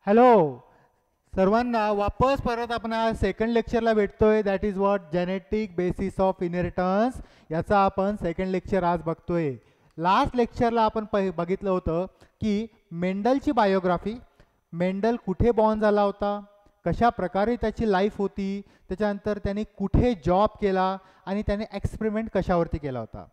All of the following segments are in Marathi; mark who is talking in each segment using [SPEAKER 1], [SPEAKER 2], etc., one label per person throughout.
[SPEAKER 1] हॅलो सर्वांना वापस परत आपण सेकंड लेक्चरला भेटतोय. That is what genetic basis of inheritance. याचा आपण सेकंड लेक्चर आज बघतोय. लास्ट लेक्चरला आपण बघितलं होतं की मेंडलची बायोग्राफी, मेंडल कुठे बॉर्न झाला होता, कशा प्रकारे त्याची लाईफ होती, त्याच्यानंतर त्याने कुठे जॉब केला आणि त्याने एक्सपेरिमेंट कशावरती केला होता.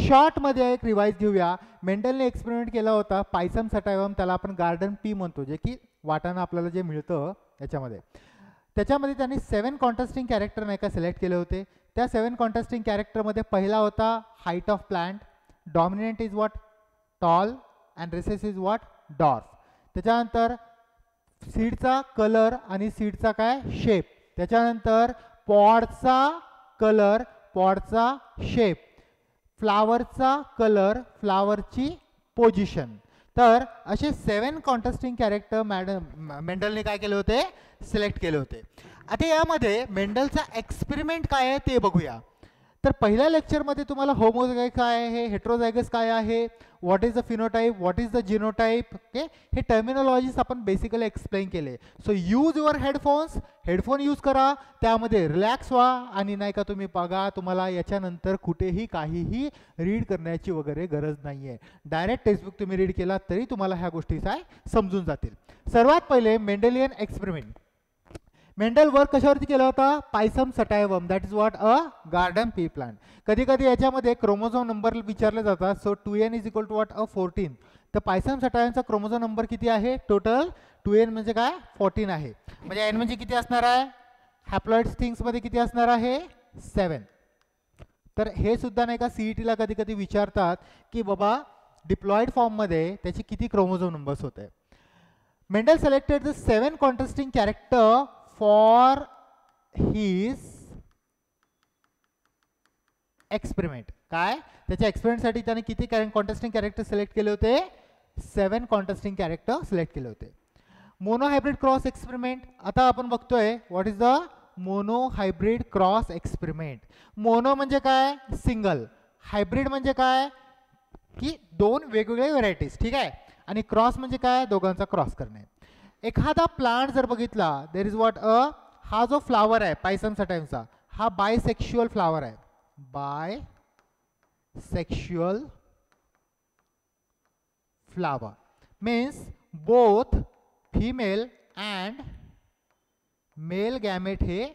[SPEAKER 1] शॉर्टमध्ये एक रिवाइज घेऊया. मेंडलने एक्सपेरिमेंट केला होता पायसम सटायवम, त्याला आपण गार्डन पी म्हणतो, जे की वाटाणा आपल्याला जे मिळतं याच्यामध्ये. त्याच्यामध्ये त्यांनी 7 कॉन्टेस्टिंग कॅरेक्टर नाही का सिलेक्ट केले होते. त्या 7 कॉन्टेस्टिंग कॅरेक्टरमध्ये पहिला होता height of plant, dominant is what tall and recessive is what dwarf. त्याच्यानंतर सीडचा कलर आणि सीडचा काय शेप, त्याच्यानंतर पॉडचा कलर, पॉडचा शेप, फ्लावरचा कलर, फ्लावरची पोझिशन. तर असे 7 कॉन्टेस्टिंग कॅरेक्टर मेंडलने काय केले होते, सिलेक्ट केले होते. आता यामध्ये मेंडलचा एक्सपेरिमेंट काय आहे ते बघूया. तर पहिल्या लेक्चरमध्ये तुम्हाला होमोझायगस काय आहे, हेट्रोझायगस काय आहे, what is the phenotype, what is the genotype, okay, हे टर्मिनॉलॉजीज आपण बेसिकली एक्सप्लेन केले. So use your headphones, headphone use करा, त्यामध्ये रिलॅक्स व्हा आणि नाही का तुम्ही बघा. तुम्हाला याच्यानंतर कुठेही काहीही रीड करण्याची वगैरे गरज नाही आहे. डायरेक्ट टेक्स्टबुक तुम्ही रीड केला तरी तुम्हाला ह्या गोष्टी काय समजून जातील. सर्वात पहिले मेंडेलियन एक्सपेरिमेंट. मेंडल वर्क कशावरती केला होता, Pisum sativum, that is what a garden pea plant. कधी कधी याच्यामध्ये क्रोमोझोम नंबर विचारले जातात. So 2n is equal to what a 14. तर पायसम सटायवमचा क्रोमोझोम नंबर किती आहे टोटल, 2n म्हणजे काय 14 आहे. म्हणजे n म्हणजे किती असणार आहे, हॅप्लॉइड थिंग्समध्ये किती असणार आहे 7. तर हे सुद्धा नाही का सीईटीला कधी कधी विचारतात की बाबा डिप्लॉइड फॉर्ममध्ये त्याचे किती क्रोमोझोम नंबर्स होते. Mendel selected the 7 contesting character for his experiment. काय त्याच्या एक्सपेरिमेंटसाठी त्याने किती कॉन्टेस्टिंग कॅरेक्टर सिलेक्ट केले होते, 7 कॉन्टेस्टिंग कॅरेक्टर सिलेक्ट केले होते. Mono hybrid cross experiment. आता आपण बघतोय what is the mono hybrid cross experiment. Mono म्हणजे काय सिंगल, हायब्रिड म्हणजे काय की 2 वेगवेगळे व्हरायटीज, ठीक आहे, आणि क्रॉस म्हणजे काय दोघांचा क्रॉस करणे. एखादा प्लांट जर बघितला, देर इज व्हॉट अ, हा जो फ्लावर आहे पायसम सटायमचा, हा बायसेक्शुअल फ्लावर आहे, bisexual flower means both female and male gamete हे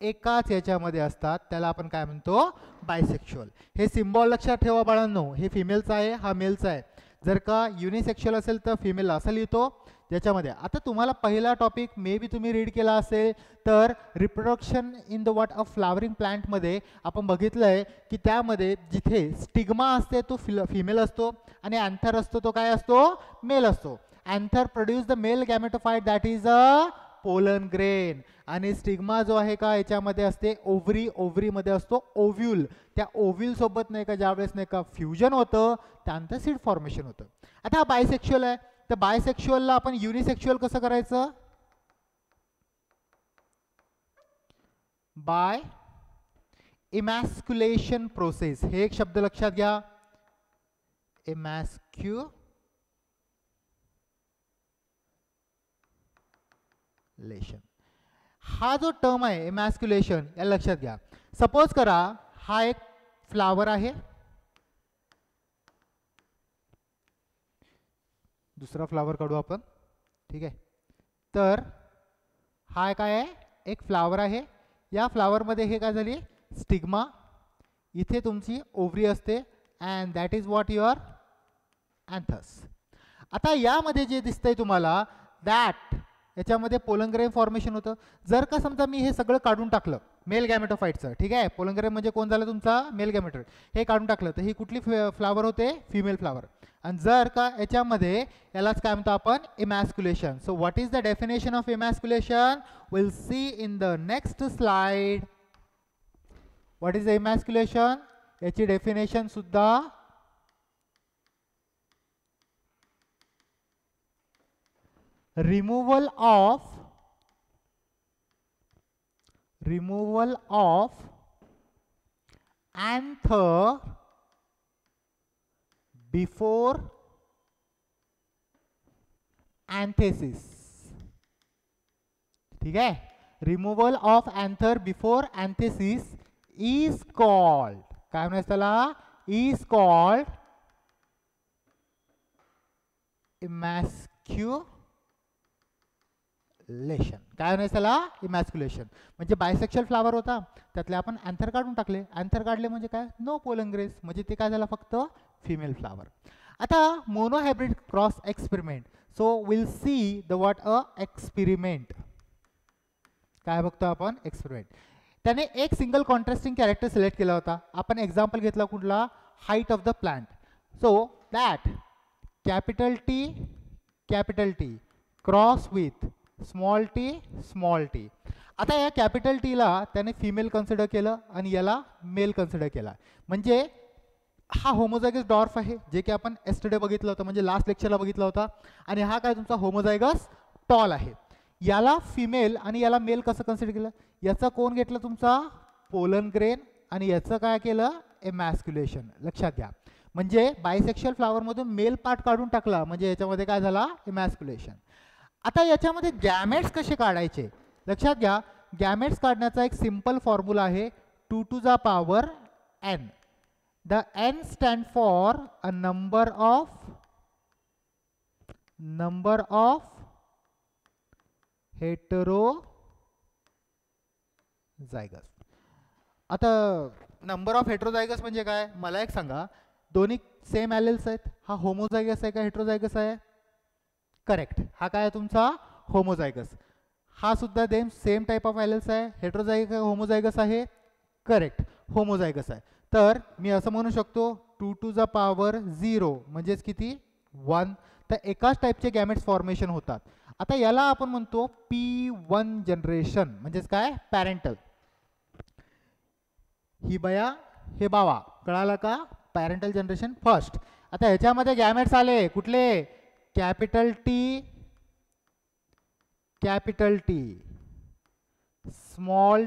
[SPEAKER 1] एकाच याच्यामध्ये असतात, त्याला आपण काय म्हणतो बायसेक्शुअल. हे सिम्बॉल लक्षात ठेवा बाळांनो, हे फिमेलचा आहे, हा मेलचा आहे. जर का युनिसेक्शुअल असेल तर फिमेल असं लिहितो त्याच्यामध्ये. आता तुम्हाला पहिला टॉपिक मे बी तुम्ही रीड केला असेल तर reproduction in the what of flowering प्लांटमध्ये आपण बघितलंय की त्यामध्ये जिथे स्टिग्मा असते तो फिमेल असतो आणि अँथर असतो तो काय असतो मेल असतो. Anther produce the male gametophyte that is a pollen grain, आणि स्टिग्मा जो आहे का याच्यामध्ये असते ओव्हरी, ओव्हरीमध्ये असतो ओव्ह्यूल. त्या ओव्ह्यूल सोबत नाही का ज्यावेळेस नाही का फ्युजन होतं त्यानंतर सीड फॉर्मेशन होतं. आता हा बायसेक्शुअल आहे, तर बायसेक्शुअलला आपण युनिसेक्शुअल कसं करायचं, बाय इमॅस्क्युलेशन प्रोसेस. हे एक शब्द लक्षात घ्या, इमॅस्क्युलेशन. हा जो टर्म आहे इमॅस्क्युलेशन या लक्षात घ्या. सपोज करा हा एक फ्लावर आहे, दुसरा फ्लावर काढू आपण, ठीक आहे. तर हा काय आहे एक फ्लावर आहे, या फ्लावरमध्ये हे काय झाली स्टिग्मा, इथे तुमची ओव्हरी असते and that is what your anthers. आता यामध्ये जे दिसतंय तुम्हाला दॅट याच्यामध्ये पोलनग्रेन फॉर्मेशन होतं. जर का समजा मी हे सगळं काढून टाकलं मेल गॅमेटोफाइटचं, ठीक आहे, पोलनग्रेन म्हणजे कोण झालं तुमचा मेल गॅमेटोफाइट, हे काढून टाकलं तर ही कुठली फ्लावर होते फिमेल फ्लावर. आणि जर का याच्यामध्ये यालाच काय म्हणतो आपण emasculation. So what is the definition of emasculation, will see in the next slide. What is the emasculation, याची डेफिनेशन सुद्धा removal of anther before anthesis. ठीक आहे. Removal of anther before anthesis is called, काय म्हणायचं त्याला, इज कॉल्ड इमॅस्क्युलेशन. काय म्हणायचं त्याला, इमॅस्क्युलेशन. म्हणजे बायसेक्शुअल फ्लावर होता, त्यातले आपण अँथर काढून टाकले. अँथर काढले म्हणजे काय, नो पोलन ग्रेस, म्हणजे ते काय झालं, फक्त फिमेल फ्लावर. आता monohybrid cross experiment. So will see the what a experiment. काय बघतो आपण, एक्सपेरिमेंट. त्याने एक सिंगल कॉन्ट्रास्टिंग कॅरेक्टर सिलेक्ट केला होता. आपण एक्झाम्पल घेतला कुठला, height of the plant. So that capital T cross with small T. आता या कॅपिटल टीला त्याने फिमेल कन्सिडर केलं आणि याला मेल कन्सिडर केला. म्हणजे हा होमोझायगस डॉर्फ आहे, जे की आपण एस्टरडे बघितलं होतं, म्हणजे लास्ट लेक्चरला बघितलं होता. आणि हा काय तुमचा होमोझायगस टॉल आहे. याला फिमेल आणि याला मेल कसं कन्सिडर केलं, याचा कोण घेतलं तुमचा पोलन ग्रेन आणि याचं काय केलं, एमॅस्क्युलेशन. लक्षात घ्या, म्हणजे बायसेक्शुअल फ्लावरमधून मेल पार्ट काढून टाकला, म्हणजे याच्यामध्ये काय झाला, एमॅस्क्युलेशन. आता याच्यामध्ये गॅमेट्स कसे काढायचे, लक्षात घ्या. गॅमेट्स काढण्याचा एक सिंपल फॉर्म्युला आहे, 2 to the power n. The n stand for a number of heterozygous. आता नंबर ऑफ हेटेरोझायगस म्हणजे काय, मला एक सांगा, दोन्ही सेम ॲलेल्स आहेत. हा होमोझायगस आहे का हेटेरोझायगस आहे, करेक्ट. हा काय तुमचा होमोझायगस. हा सुद्धा सेम टाइप ऑफ ॲलेल्स आहे, हेटेरोझायगस होमोझायगस आहे, करेक्ट, होमोझायगस आहे. तर मी असं म्हणू शकतो 2 to the power 0 म्हणजेच किती, 1. तर एकाच टाईपचे गॅमेट्स फॉर्मेशन होतात. आता याला आपण म्हणतो P1 जनरेशन, म्हणजेच काय, पॅरेंटल. ही बया हे बावा, कळालं का, पॅरेंटल जनरेशन फर्स्ट. आता ह्याच्यामध्ये गॅमेट्स आले कुठले, कॅपिटल टी स्मॉल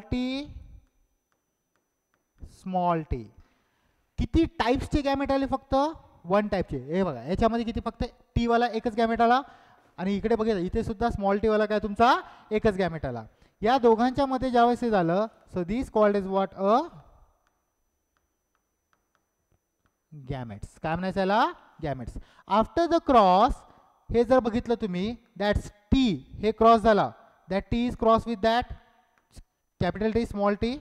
[SPEAKER 1] टी. किती टाइप्सचे गॅमेट आले, फक्त 1 टाइपचे. हे बघा याच्यामध्ये किती, फक्त टी वाला एकच गॅमेट आला. आणि इकडे बघा इथे सुद्धा स्मॉल टी वाला काय तुमचा एकच गॅमेट आला. या दोघांच्या मध्ये ज्यावेळेस हे झालं, so this called is what a gametes. काय म्हणायचं याला, गॅमेट्स. आफ्टर द क्रॉस, हे जर बघितलं तुम्ही, दॅट्स टी, हे क्रॉस झाला, that T is cross with that capital T small T.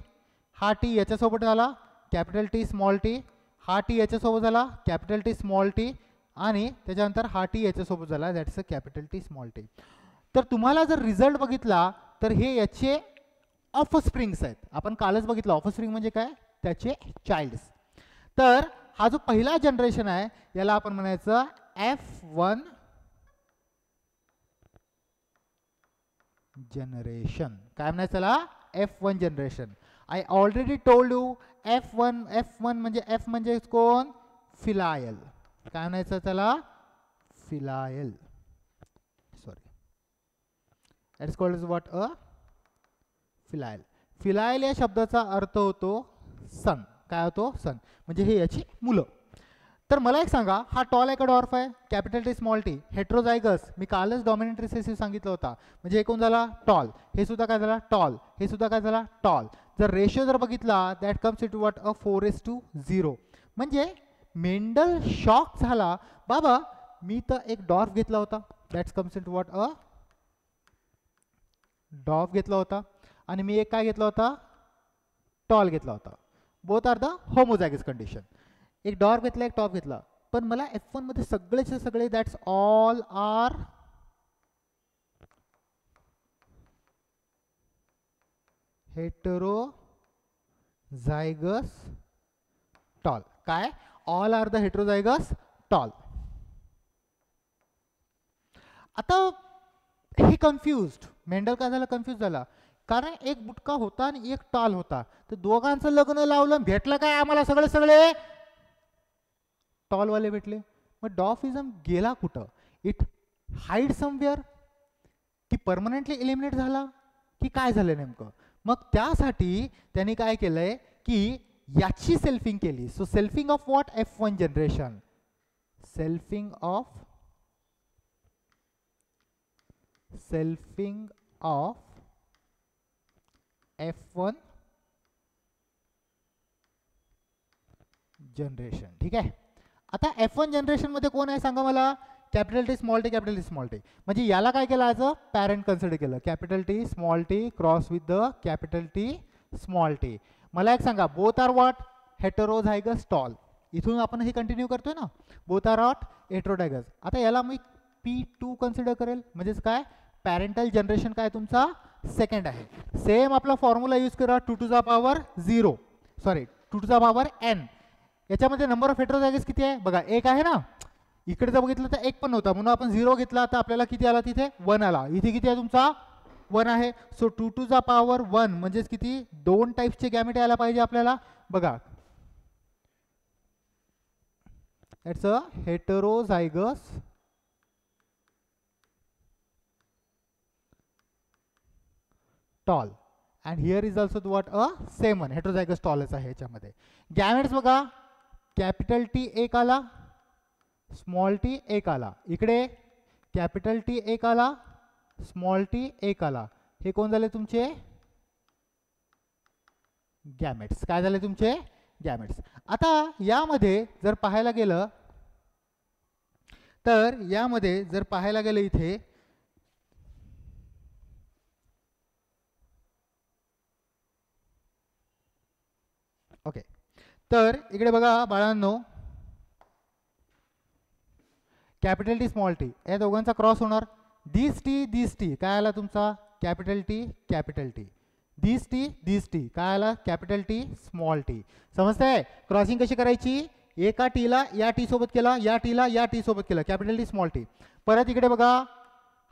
[SPEAKER 1] हा टी याच्यासोबत झाला, कॅपिटल टी स्मॉल टी. हा टी याच्यासोबत झाला, कॅपिटल टी स्मॉल टी. आणि त्याच्यानंतर हा टी याच्यासोबत झाला, that's a capital T small T. तर तुम्हाला जर रिझल्ट बघितला तर हे याचे ऑफस्प्रिंग्स आहेत. आपण कालच बघितलं ऑफस्प्रिंग म्हणजे काय, त्याचे चाइल्ड्स. तर हा जो पहिला जनरेशन आहे याला आपण म्हणायचं F1 जनरेशन. काय म्हणायचं त्याला, F1 generation. I already told you F1 म्हणजे F म्हणजे कोण, फिलायल. काय म्हणायचं त्याला, filial. Sorry, that is called what a filial. Filial या शब्दाचा अर्थ होतो सन. काय होतो, सन, म्हणजे हे याची मुलं. तर मला एक सांगा, हा टॉल आहे का डॉर्फ आहे, capital T small T, heterozygous. मी कालच डॉमिनंट रिसेसिव्ह सांगितलं होता, म्हणजे एकूण झाला टॉल. हे सुद्धा काय झाला, टॉल. हे सुद्धा काय झाला, टॉल. जर रेशिओ जर बघितला, that comes into what a 4:0. म्हणजे मेंडल शॉक झाला, बाबा मी तर एक डॉर्फ घेतला होता, that's comes into what a dwarf घेतला होता, आणि मी एक काय घेतला होता, टॉल घेतला होता. Both are the homozygous condition. एक डॉर्फ घेतला, एक टॉप घेतला, पण मला F1 मध्ये सगळेचे सगळे that's all are heterozygous tall. काय, all are the heterozygous tall. आता हे कन्फ्युज्ड, मेंडल काय झालं, कन्फ्युज झाला, कारण एक बुटका होता आणि एक टॉल होता. तर दोघांचं लग्न लावलं, भेटलं काय आम्हाला, सगळे टॉलवाले भेटले. मग डॉर्फिझम गेला कुठं, इट हाईड समवेअर, की परमनंटली एलिमिनेट झाला, की काय झालं नेमकं. मग त्यासाठी त्यांनी काय केलंय की याची सेल्फिंग केली. So selfing of what, F1 generation. Selfing of F1 generation. ठीक आहे. आता F1 जनरेशन मध्ये कोण आहे सांगा मला? Capital T small T capital T small T. म्हणजे याला काय केलं ॲज अ पॅरेंट कन्सिडर केलं. Capital T small T cross with the capital T small T. मला एक सांगा, both are what? Heterozygous tall. इथून आपण हे कंटिन्यू करतोय ना, बोथ आर व्हॉट? हेटेरोझायगस. आता याला मी P2 कन्सिडर करेल. म्हणजेच काय? पॅरेंटल जनरेशन काय तुमचा सेकंड आहे. सेम आपला फॉर्म्युला यूज करा, 2 to the power 0, sorry 2 to the power n. याच्यामध्ये नंबर ऑफ हेटेरोझायगस किती आहे बघा, एक आहे ना. इकडे जर बघितलं तर एक पण नव्हता, म्हणून आपण 0 घेतला. तर आपल्याला किती आला? तिथे 1 आला. इथे किती आहे तुमचा? 1 आहे. सो 2 to the power 1 म्हणजेच किती? 2 टाईप्सचे गॅमेट यायला पाहिजे आपल्याला. बघा, it's a heterozygous tall. And here is also what? A same one. Heterozygous टॉलच आहे याच्यामध्ये. गॅमेट्स बघा, कॅपिटल टी एक आला, स्मॉल टी एक आला. इकडे कॅपिटल टी एक आला, स्मॉल टी एक आला. हे कोण झाले तुमचे? गॅमेट्स. काय झाले तुमचे? गॅमेट्स. आता यामध्ये जर पाहायला गेलं तर इथे ओके, तर इकडे बघा बाळांनो, कॅपिटल टी स्मॉल टी या दोघांचा क्रॉस होणार. दिस टी काय आला तुमचा? Capital T capital T. This T काय आला? Capital T small T. समजतंय? क्रॉसिंग कशी करायची? एका टीला या टी सोबत केला, या टीला या टी सोबत केला, कॅपिटल टी स्मॉल टी. परत इकडे बघा,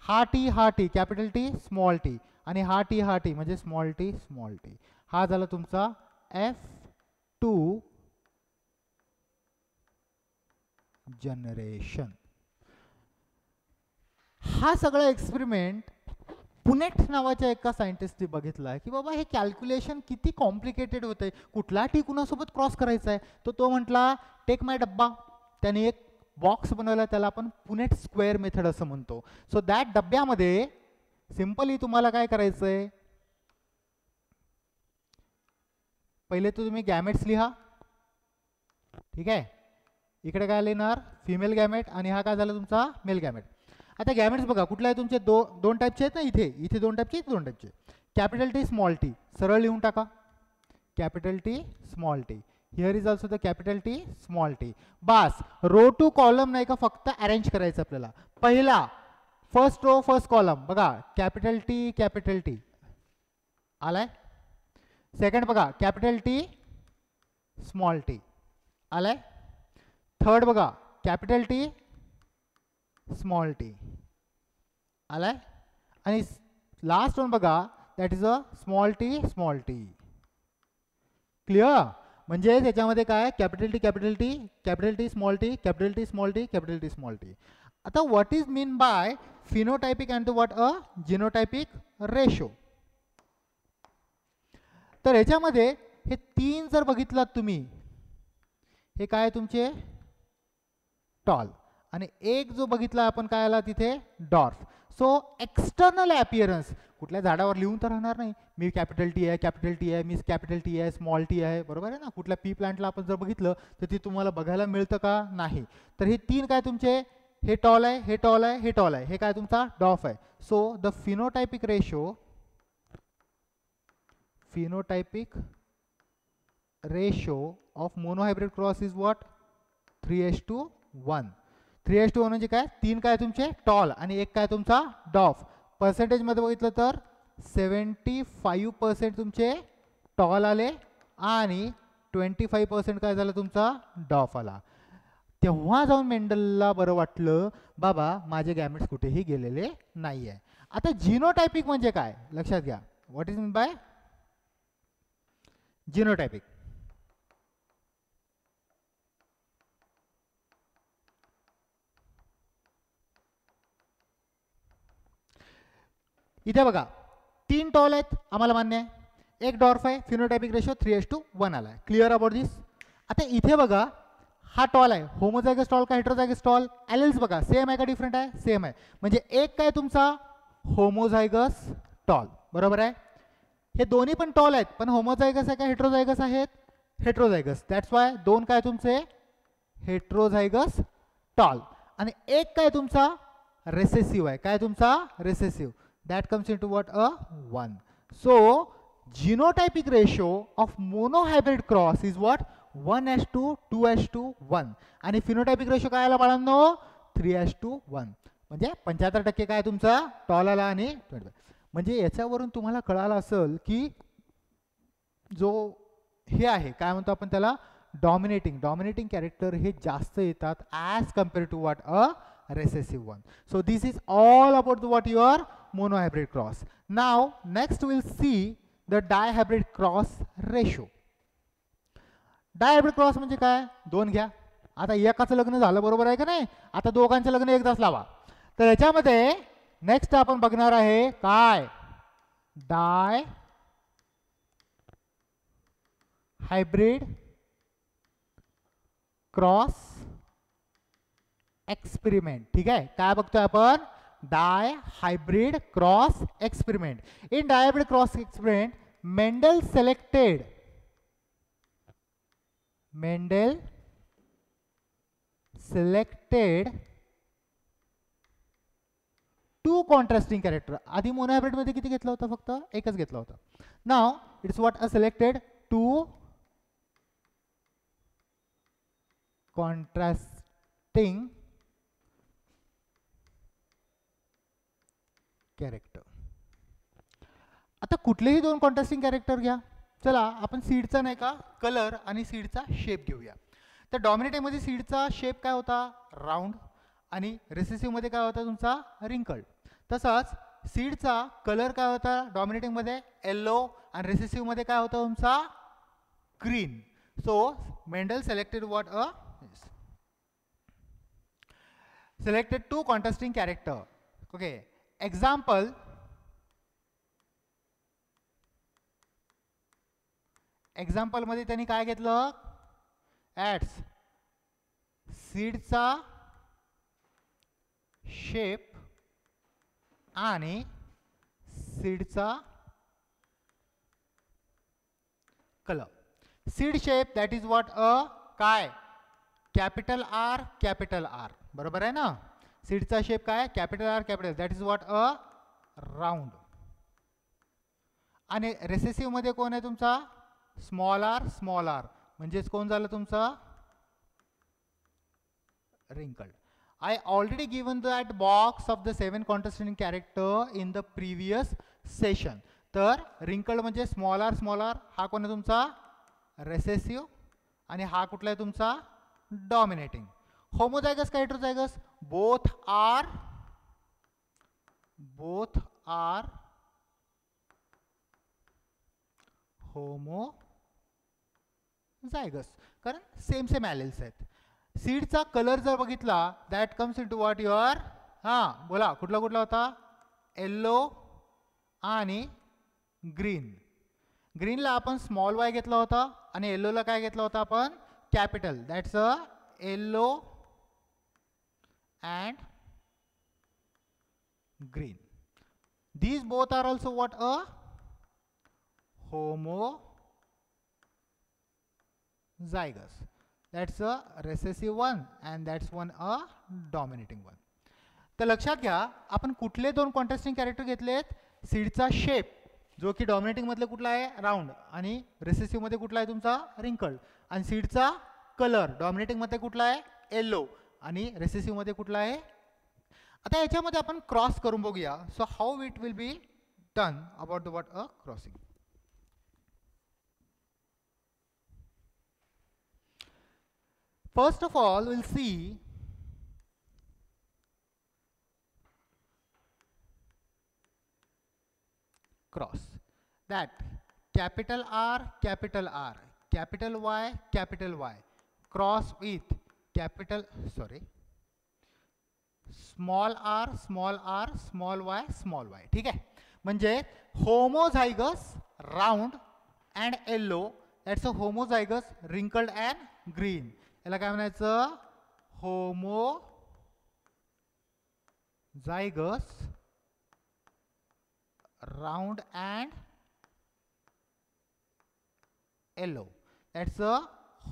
[SPEAKER 1] हा T capital T small T, आणि हा टी म्हणजे स्मॉल टी स्मॉल टी. हा झाला तुमचा F2 जनरेशन. हा सगळा एक्सपेरिमेंट पुनेट नावाच्या एका सायंटिस्टने बघितला की बाबा हे कॅल्क्युलेशन किती कॉम्प्लिकेटेड होतंय, कुठला टी कुणासोबत क्रॉस करायचा आहे. तो म्हटला टेक माय डब्बा. त्याने एक बॉक्स बनवला, त्याला आपण पुनेट स्क्वेअर मेथड असं म्हणतो. सो दॅट डब्यामध्ये सिंपली तुम्हाला काय करायचंय, पहिले तर तुम्ही गॅमेट्स लिहा. ठीक आहे. इकडे काय लिहिणार? फिमेल गॅमेट, आणि हा काय झाला तुमचा? Mail gamete. आता गॅमेट्स बघा कुठला आहे तुमचे? दोन टाईपचे आहेत ना. इथे 2 टाईपचे, इथे 2 टाईपचे. कॅपिटल टी स्मॉल टी सरळ लिहून टाका, capital T small T. Here is also the capital T small T. बास, रो टू कॉलम नाही का, फक्त अरेंज करायचं आपल्याला. पहिला फर्स्ट रो फर्स्ट कॉलम बघा, कॅपिटल टी आलाय. सेकंड बघा, कॅपिटल टी स्मॉल टी आलाय. थर्ड बघा, कॅपिटल टी स्मॉल टी आलाय. आणि लास्ट वन बघा, that is a small T clear. म्हणजे त्याच्यामध्ये काय? Capital T small T. आता what is mean by phenotypic and what a genotypic ratio. तर ह्याच्यामध्ये हे 3 जर बघितलात तुम्ही, हे काय तुमचे? टॉल. आणि एक जो बघितला आपण काय आला तिथे? डॉर्फ. सो एक्सटर्नल अपीयरन्स कुठल्या झाडावर लिहून तर राहणार नाही, मी कॅपिटल टी आहे, मी कॅपिटल टी आहे, स्मॉल टी आहे, बरोबर आहे ना. कुठल्या पी प्लांटला आपण जर बघितलं तर ते तुम्हाला बघायला मिळतं का? नाही. तर हे 3 काय तुमचे? हे टॉल आहे, हे टॉल आहे, हे काय तुमचा? डॉर्फ आहे. So the phenotypic ratio of monohybrid cross is what? 3:1. 3:1 म्हणजे काय? 3 काय तुमचे? टॉल, आणि 1 काय तुमचा? डॉफ. पर्सेंटेज मध्ये बघितलं तर 75% तुमचे टॉल आले, आणि 25% काय झालं तुमचा? डॉफ आला. तेव्हा जाऊन मेंडलला बरं वाटलं, बाबा माझे गॅमेट्स कुठेही गेलेले नाही आहे. आता जिनोटायपिक म्हणजे काय? लक्षात घ्या. What is mean by genotypic? इथे बघा 3 टॉल आहेत, आम्हाला मान्य आहे. 1 डॉर्फ आहे. फिनोटायपिक रेशो 3:1 आला. क्लिअर अबाउट दिस? आता इथे बघा, हा टॉल आहे. होमोझायगस टॉल का हेटेरोझायगस टॉल? एलेल्स बघा सेम आहे का डिफरंट आहे? सेम आहे. म्हणजे 1 काय तुमचा? होमोझायगस टॉल, बरोबर आहे. हे दोन्ही पण टॉल आहेत, पण होमोझायगस आहे का हेट्रोझायगस आहेत? हेट्रोझायगस. दॅट्स वाय दोन काय तुमचे हेट्रोझायगस टॉल, आणि एक काय तुमचा रेसेसिव्ह आहे. काय तुमचा recessive. That comes in to what a 1. So genotypic ratio of monohybrid cross is what 1:2 2:1. आणि फिनोटायपिक रेशो काय आला बाळांनो 3:1. म्हणजे 75% काय तुमचा टॉल आला आणि 25. म्हणजे याच्यावरून तुम्हाला कळालं असेल की जो हे आहे काय म्हणतो आपण त्याला डॉमिनेटिंग कॅरेक्टर हे जास्त येतात as compared to what a recessive one. So this is all about what your monohybrid cross. Now next we'll see the dihybrid cross ratio. Dihybrid cross म्हणजे काय, दोन घ्या. आता एकाचं लग्न झालं बरोबर आहे का नाही, आता दोघांचं लग्न एकदाच लावा. तर याच्यामध्ये नेक्स्ट आपण बघणार आहे काय डाय हायब्रिड क्रॉस एक्सपेरिमेंट. ठीक आहे, काय बघतोय आपण dihybrid cross experiment. In dihybrid cross experiment Mendel selected two contrasting character. आधी मोनोहायब्रिड मध्ये किती घेतलं होतं, फक्त एकच घेतलं होतं. नाव it's what a selected two contrasting character. आता कुठलेही दोन कॉन्ट्रास्टिंग कॅरेक्टर घ्या. चला आपण सीडचा नाही का कलर आणि सीडचा शेप घेऊया. तर डॉमिनेटिंग मध्ये सीडचा शेप काय होता राऊंड, आणि रेसेसिव्ह मध्ये काय होता तुमचा रिंकल्ड. तसाच सीडचा कलर काय होता डॉमिनेटिंग मध्ये येलो, आणि रेसेसिव्ह मध्ये काय होता तुमचा green. So Mendel selected what a selected two contrasting character. Okay, example मध्ये त्यांनी काय घेतलं ऍड्स सीडचा शेप आणि सीडचा colour. Seed shape that is what a काय कॅपिटल आर बरोबर आहे ना. सीडचा शेप काय capital R that is what a round. आणि रेसेसिव्ह मध्ये कोण आहे तुमचा स्मॉल आर म्हणजेच कोण झालं तुमचा wrinkled. I already given that box of the 7 contrasting character in the previous session. तर रिंकल्ड म्हणजे स्मॉल आर हा कोण आहे तुमचा रेसेसिव्ह, आणि हा कुठला आहे तुमचा डॉमिनेटिंग. होमोझायगस का हेटेरोझायगस बोथ आर होमोझायगस, कारण सेम ॲलेल्स आहेत. सीडचा कलर जर बघितला that comes in to what your बोला कुठला होता येल्लो आणि ग्रीन. ग्रीनला आपण स्मॉल वाय घेतला होता, आणि येल्लोला काय घेतला होता आपण capital. That's a yellow and green. These both are also what a homozygous. That's a recessive one and that's one a dominating one. तर लक्षात घ्या आपण कुठले दोन कॉन्ट्रास्टिंग कॅरेक्टर घेतलेत. सीडचा शेप जो की डॉमिनेटिंग मधले कुठला आहे राऊंड, आणि रेसेसिव्ह मध्ये कुठला आहे तुमचा रिंकल्ड. आणि सीडचा कलर डॉमिनेटिंग मध्ये कुठला आहे येल्लो, आणि रेसेसिव्ह मध्ये कुठला आहे. आता याच्यामध्ये आपण क्रॉस करून बघूया. So how it will be done about the what a crossing. First of all will see cross that capital R, capital Y cross with small r, small y. ठीक आहे, म्हणजे homozygous round and yellow, that's a homozygous wrinkled and green. याला काय म्हणायचं homozygous round and yellow. That's a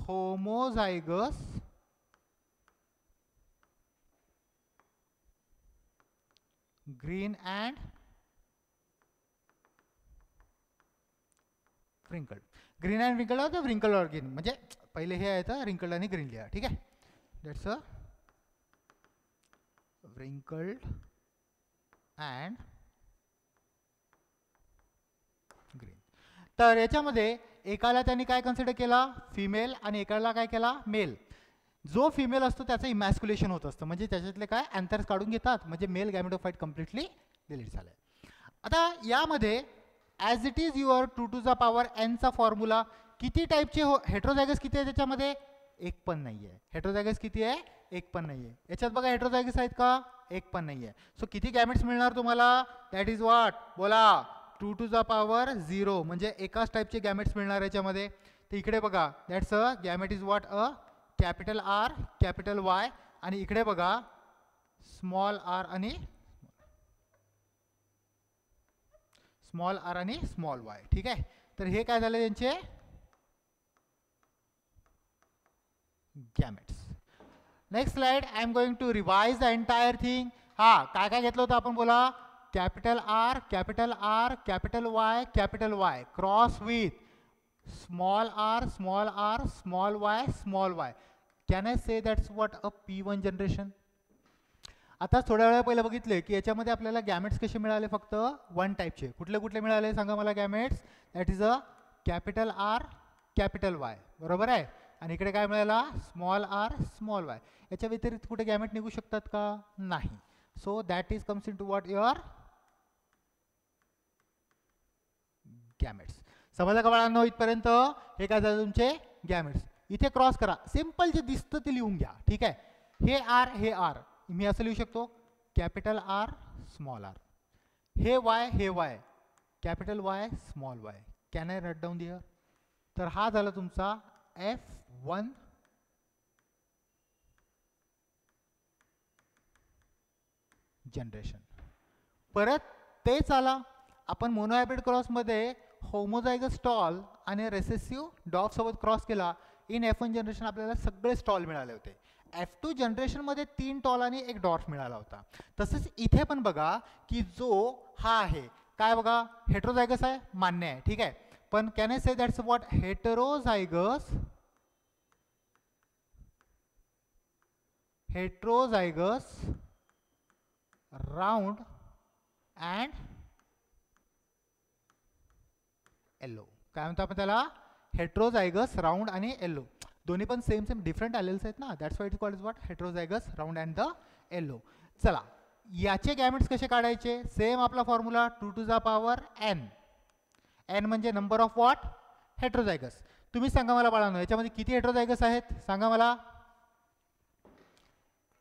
[SPEAKER 1] homozygous green and wrinkled. Green and wrinkled होतं व्रिंकल्ड और ग्रीन, म्हणजे पहिले हे आहे तर रिंकल्ड आणि ग्रीन लिहा. ठीक आहे. That's a wrinkled and green. तर याच्यामध्ये एकाला त्यांनी काय कन्सिडर केला, फिमेल, आणि एकाला काय केला, मेल. जो फिमेल असतो त्याचं इमॅस्क्युलेशन होत असतं, म्हणजे त्याच्यातले काय अँथर्स काढून घेतात, म्हणजे मेल गॅमेटोफाइट कम्प्लिटली डिलीट झालाय. आता यामध्ये as it is your 2 to the power n चा फॉर्म्युला, किती टाईपचे हेट्रोझायगस किती आहे त्याच्यामध्ये, एक पण नाही आहे. हेट्रोझायगस किती आहे, एक पण नाही आहे. याच्यात बघा हेट्रोझायगस आहेत का, एक पण नाही आहे. सो किती गॅमेट्स मिळणार तुम्हाला, दॅट इज व्हॉट, बोला, 2 to the power 0, म्हणजे एकाच टाईपचे गॅमेट्स मिळणार याच्यामध्ये. तर इकडे बघा, that's a gamete is what, a capital R capital Y, आणि इकडे बघा स्मॉल आर आणि स्मॉल आर आणि स्मॉल वाय. ठीक आहे. तर हे काय झालं त्यांचे gametes. Next slide, I am going to revise the entire thing. हा काय काय घेतलं होतं आपण, बोला, capital R capital Y capital Y cross with small R small Y. Can I say that's what a P1 generation. आता थोड्या वेळा पहिलं बघितले की याच्यामध्ये आपल्याला गॅमेट्स कसे मिळाले, फक्त वन टाईपचे. कुठले कुठले मिळाले सांगा मला gametes, that is a capital R capital Y, बरोबर आहे. आणि इकडे काय मिळाला, स्मॉल आर स्मॉल वाय. याच्या व्यतिरिक्त कुठे गॅमेट निघू शकतात का, नाही. So that is comes in to what, your gametes. समजलं का बाळांनो इथपर्यंत, हे काय झालं तुमचे गॅमेट्स. इथे क्रॉस करा, सिंपल जे दिसतं ते लिहून घ्या. ठीक आहे. हे आर मी असं लिहू शकतो, कॅपिटल आर स्मॉल आर. हे Y capital Y small Y. Can I write down there. तर हा झाला तुमचा F1 जनरेशन. परत तेच आला, आपण मोनोहायब्रिड क्रॉसमध्ये होमोझायगस स्टॉल आणि रेसेसिव्ह डॉग सोबत क्रॉस केला. इन F1 जनरेशन आपल्याला सगळे स्टॉल मिळाले होते. F2 जनरेशनमध्ये 3 टॉल आणि 1 डॉर्फ मिळाला होता. तसंच इथे पण बघा की जो हा आहे काय बघा, हेट्रोझायगस आहे, मान्य आहे. ठीक आहे. पण can I say that's what, heterozygous round and yellow. काय म्हणतो आपण त्याला, हेट्रोझायगस राऊंड आणि येलो. दोन्ही पण सेम डिफरंट एलेल्स आहेत ना, that's why it called what, heterozygous round and the yellow. चला, याचे गॅमेट्स कसे काढायचे, सेम आपला formula, 2 to the power n. n म्हणजे नंबर ऑफ व्हॉट, हेट्रोझायगस. तुम्ही सांगा मला बाळांनो, याच्यामध्ये किती हेट्रोझायगस आहेत सांगा मला.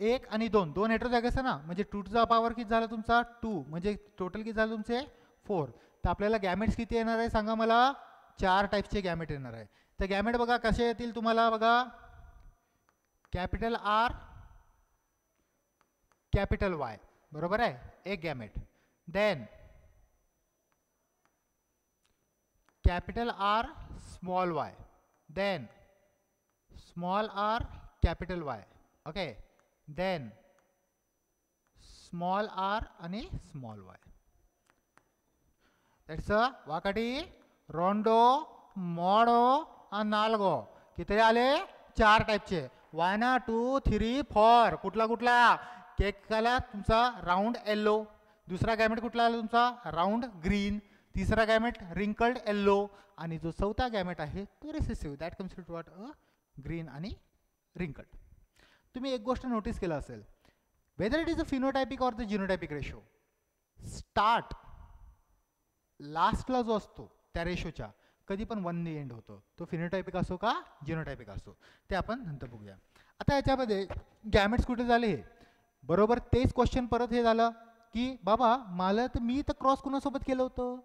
[SPEAKER 1] 1 आणि 2 हेट्रोझायगस आहे ना, म्हणजे 2 to the power किती झालं तुमचा 2, म्हणजे टोटल किती झालं तुमचे 4. तर आपल्याला गॅमेट्स किती येणार आहे सांगा मला, 4 टाईपचे गॅमेट येणार आहे. तर गॅमेट बघा कसे येतील तुम्हाला, बघा, कॅपिटल आर कॅपिटल वाय, बरोबर आहे, एक gamete. Then capital R small Y, then small R capital Y. Okay. Then small R आणि स्मॉल वाय. दॅट्स अ वाकाटी रोंडो मोडो आणि नाल्गो. किती आले, 4 टाईपचे. 1 2 3 4. कुठला कुठला, केक आला तुमचा राऊंड येल्लो. दुसरा गॅमेट कुठला आला तुमचा, राऊंड ग्रीन. तिसरा गॅमेट रिंकल्ड येल्लो. आणि जो चौथा गॅमेट आहे तो recessive, that comes to what, green आणि रिंकल्ड. तुम्ही एक गोष्ट नोटीस केलं असेल, whether it is a phenotypic or the genotypic ratio, start लास्टला जो असतो त्या रेशोच्या कधी पण 1 ने एंड होतो. तो फिनोटायपिक असो का जिनोटायपिक असो, ते आपण नंतर बघूया. आता याच्यामध्ये गॅमेट्स कुठे झाले, हे बरोबर तेच क्वेश्चन परत हे झालं की बाबा मला तर मी तर क्रॉस कोणासोबत केलं होतं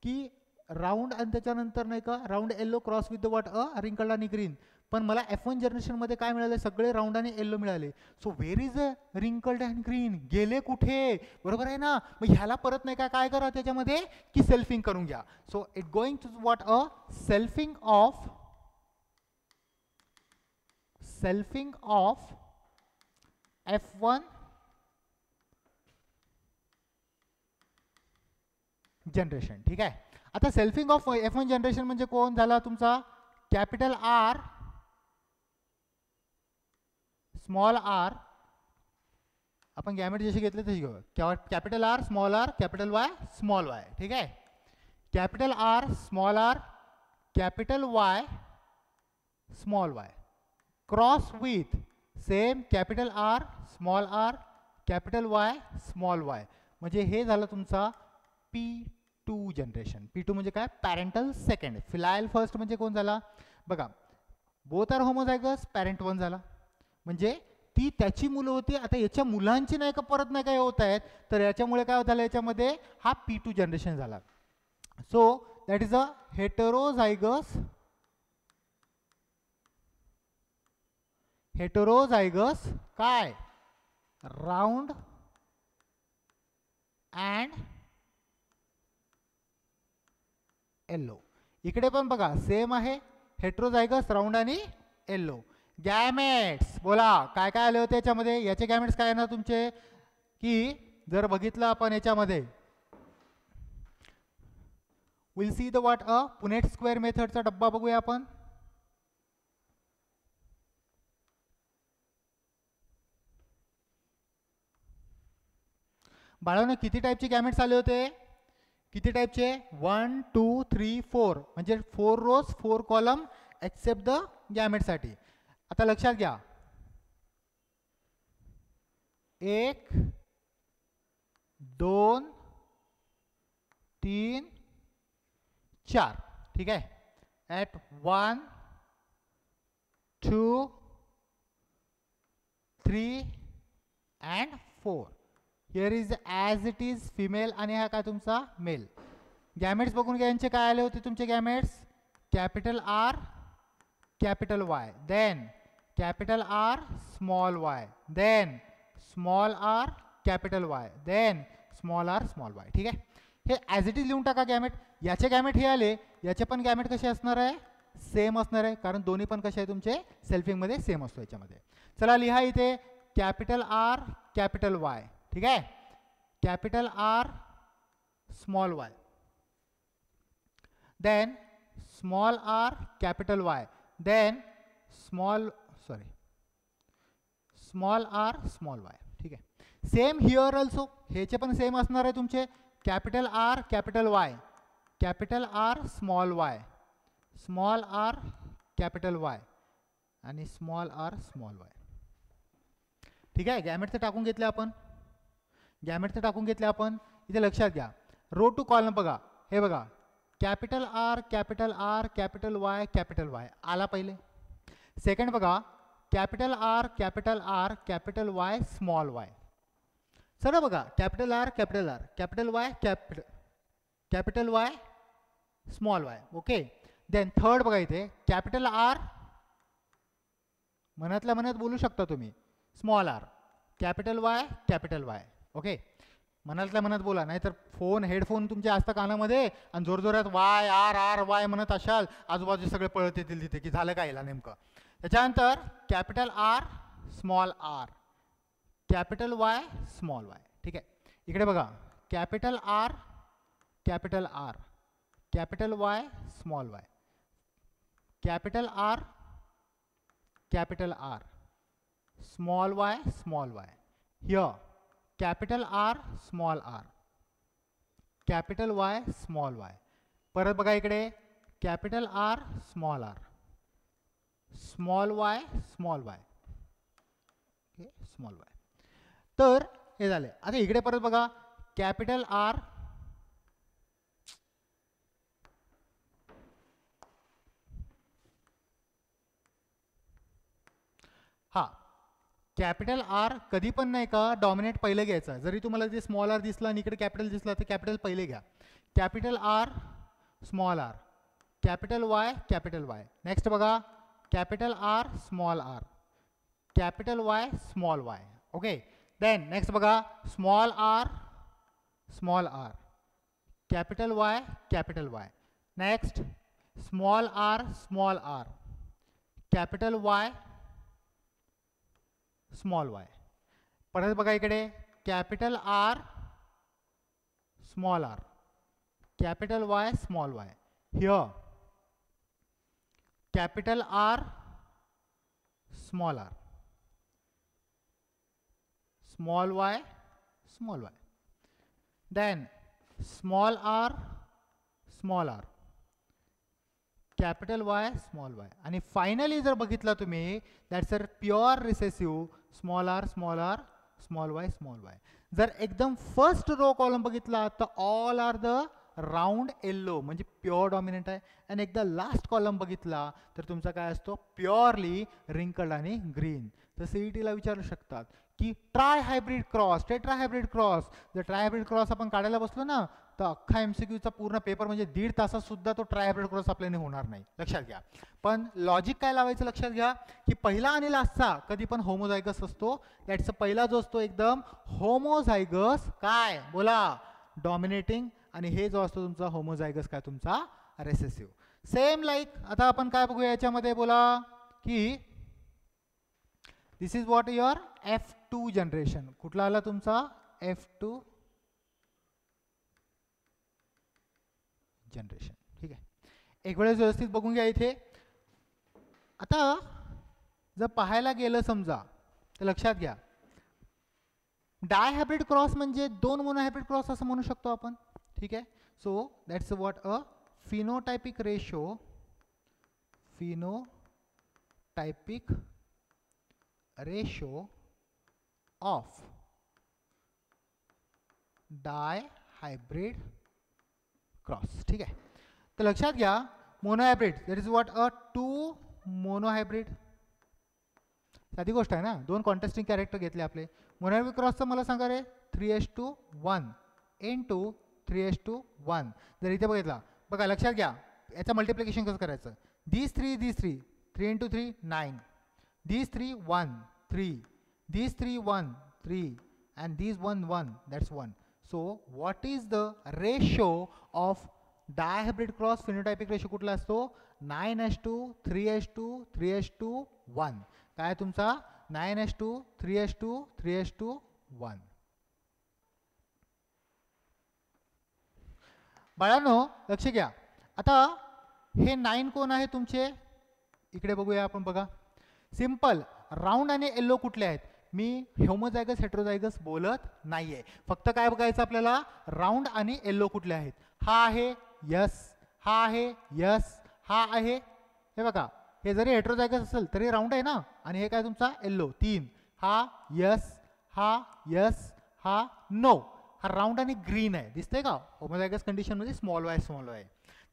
[SPEAKER 1] की राऊंड आणि त्याच्यानंतर नाही का round yellow cross with the what, wrinkled आणि ग्रीन. पण मला F1 जनरेशनमध्ये काय मिळाले, सगळे राऊंड आणि येल्लो मिळाले. So where is a wrinkled and green, गेले कुठे, बरोबर आहे ना. मग ह्याला परत नाही का काय करा त्याच्यामध्ये की सेल्फिंग करून घ्या. So it going to what, a selfing of selfing of F1 generation. ठीक आहे. आता सेल्फिंग ऑफ F1 जनरेशन म्हणजे कोण झाला तुमचा कॅपिटल आर स्मॉल आर. आपण गॅमेट जसे घेतले तसे घेऊ. Capital R small R capital Y small Y. ठीक आहे. Capital R small R capital Y small Y cross with same capital R small R capital Y small Y. म्हणजे हे झालं तुमचा P2 जनरेशन. P2 म्हणजे काय पॅरेंटल सेकंड. फिलायल फर्स्ट म्हणजे कोण झाला बघा बोथ आर होमोझायगस पॅरेंट 1 झाला. म्हणजे ती त्याची मुलं होती. आता याच्या मुलांची नाही का परत नाही काय होत आहेत तर याच्यामुळे काय झालं याच्यामध्ये हा P2 जनरेशन झाला. So that is a heterozygous काय राऊंड अँड येल्लो. इकडे पण बघा सेम आहे हेटेरोझायगस राऊंड आणि येल्लो. गॅमेट्स बोला काय काय आले होते याच्यामध्ये. याचे गॅमेट्स काय ना तुमचे की जर बघितलं आपण याच्यामध्ये will see the what a Punnett square मेथडचा डब्बा बघूया आपण. बाळांनो किती टाईपचे गॅमेट्स आले होते किती टाईपचे 1 2 3 4 म्हणजे 4 रोज 4 कॉलम एक्सेप्ट द गॅमेटसाठी. आता लक्षात घ्या 1 2 3 4. ठीक आहे. At 1 2 3 and 4. Here is as it is female आणि हा काय तुमचा मेल. गॅमेट्स बघून घ्या यांचे काय आले होते तुमचे gametes capital R capital Y then capital R small Y then small R capital Y then small R small Y. ठीक आहे. हे ॲज इट इज लिहून टाका गॅमेट. याचे गॅमेट हे आले याचे पण गॅमेट कसे असणार आहे सेम असणार आहे कारण दोन्ही पण कसे आहे तुमचे सेल्फिंगमध्ये सेम असतो याच्यामध्ये. चला लिहा इथे कॅपिटल आर कॅपिटल वाय. ठीक आहे. Capital R small Y then small R capital Y then small R small Y. ठीक आहे. सेम हिअर ऑल्सो ह्याचे पण सेम असणार आहे तुमचे capital R capital Y capital R small R capital Y आणि स्मॉल आर स्मॉल वाय. ठीक आहे. गॅमेट तर टाकून घेतले आपण इथे लक्षात घ्या रो टू कॉलम बघा हे बघा कॅपिटल आर कॅपिटल वाय आला पहिले. सेकंड बघा capital R capital Y small Y. सरळ बघा capital R capital Y small Y. Okay. Then third बघा इथे कॅपिटल आर मनातल्या मनात बोलू शकता तुम्ही small R capital Y. Okay. मनातल्या मनात बोला नाहीतर हेडफोन तुमच्या असता कानामध्ये आणि जोरजोरात वाय आर आर वाय म्हणत असाल आजूबाजू सगळे पळत येतील तिथे की झालं काय याला नेमकं. त्याच्यानंतर capital R small R capital Y small Y. ठीक आहे. इकडे बघा capital R capital Y small Y capital R small Y. Here capital R small R capital Y small Y. परत बघा इकडे capital R small Y small Y. तर हे झाले. आता इकडे परत बघा कॅपिटल आर हा कॅपिटल आर कधी पण नाही का डॉमिनेट पहिले घ्यायचा. जरी तुम्हाला ते स्मॉल आर दिसला आणि इकडे कॅपिटल दिसला तर कॅपिटल पहिले घ्या. Capital R small R capital Y. Next बघा capital R small R capital Y small Y. Okay. Then next बघा small R capital Y. Next small R capital Y small Y. परत बघा इकडे capital R small R, capital Y small Y. Here capital R small R, small Y small Y. Then small R small R, capital Y small Y. आणि फायनली जर बघितलं तुम्ही that's a pure recessive small R small R small Y small Y. जर एकदम फर्स्ट रो कॉलम बघितला तर all are the round yellow म्हणजे प्युअर डॉमिनंट आहे. आणि एकदा लास्ट कॉलम बघितला तर तुमचा काय असतो प्युअरली रिंकल्ड आणि ग्रीन. तर सीईटीला विचारू शकतात की try hybrid cross, tetra hybrid cross. जर ट्राय हायब्रिड क्रॉस आपण काढायला बसलो ना तर अख्खा MCQचा पूर्ण पेपर म्हणजे 1.5 तासात सुद्धा तो ट्राय हायब्रिड क्रॉस आपल्याने होणार नाही, लक्षात घ्या. पण लॉजिक काय लावायचं लक्षात घ्या की पहिला आणि लास्टचा कधी पण होमोझायगस असतो. दॅट्स पहिला जो असतो एकदम होमोझायगस काय बोला डॉमिनेटिंग, आणि हे जो असतो तुमचा होमोझायगस काय तुमचा रेसेसिव्ह. सेम लाईक आता आपण काय बघूया याच्यामध्ये बोला की this is what your F2 generation. कुठला आला तुमचा F2 जनरेशन. ठीक आहे, एक वेळेस व्यवस्थित बघून घ्या इथे. आता जर पाहायला गेलं समजा तर लक्षात घ्या डाय हायब्रिड क्रॉस म्हणजे 2 मोनोहायब्रिड क्रॉस असं म्हणू शकतो आपण. ठीक आहे, so that's what a phenotypic ratio, phenotypic ratio of dihybrid cross. ठीक आहे, तर लक्षात घ्या monohybrid that is what a 2 monohybrid. साधी गोष्ट आहे ना, 2 कॉन्टेस्टिंग कॅरेक्टर घेतले आपले. मोनोहायब्रिड क्रॉसचं मला सांगा रे 3:1 इंटू 3:1. जर इथे बघितला बघा लक्षात घ्या याचं मल्टिप्लिकेशन कसं करायचं. these 3 3 into 3 9, these 3 1 3, these 3 1 3 and these 1 1, that's 1. So what is the ratio of dihybrid cross phenotypic ratio कुठला असतो 9:2 3:2 3:1. काय तुमचा 9:2 3:2 3:1. बाळांनो लक्ष घ्या. आता हे 9 कोण आहे तुमचे इकडे बघूया आपण. बघा सिंपल राऊंड आणि येल्लो कुठले आहेत. मी होमोझायगस हेटेरोझायगस बोलत नाहीये, फक्त काय बघायचं आपल्याला राऊंड आणि येल्लो कुठले आहेत. हा आहे यस, हा आहे यस, हा आहे. हे बघा हे जरी हेटेरोझायगस असेल तरी राऊंड आहे ना. आणि हे काय तुमचा येल्लो 3, हा यस, हा यस, हा नो. हा राऊंड आणि ग्रीन आहे, दिसतंय का होमोझायगस कंडिशन मध्ये स्मॉल वाय स्मॉल वाय.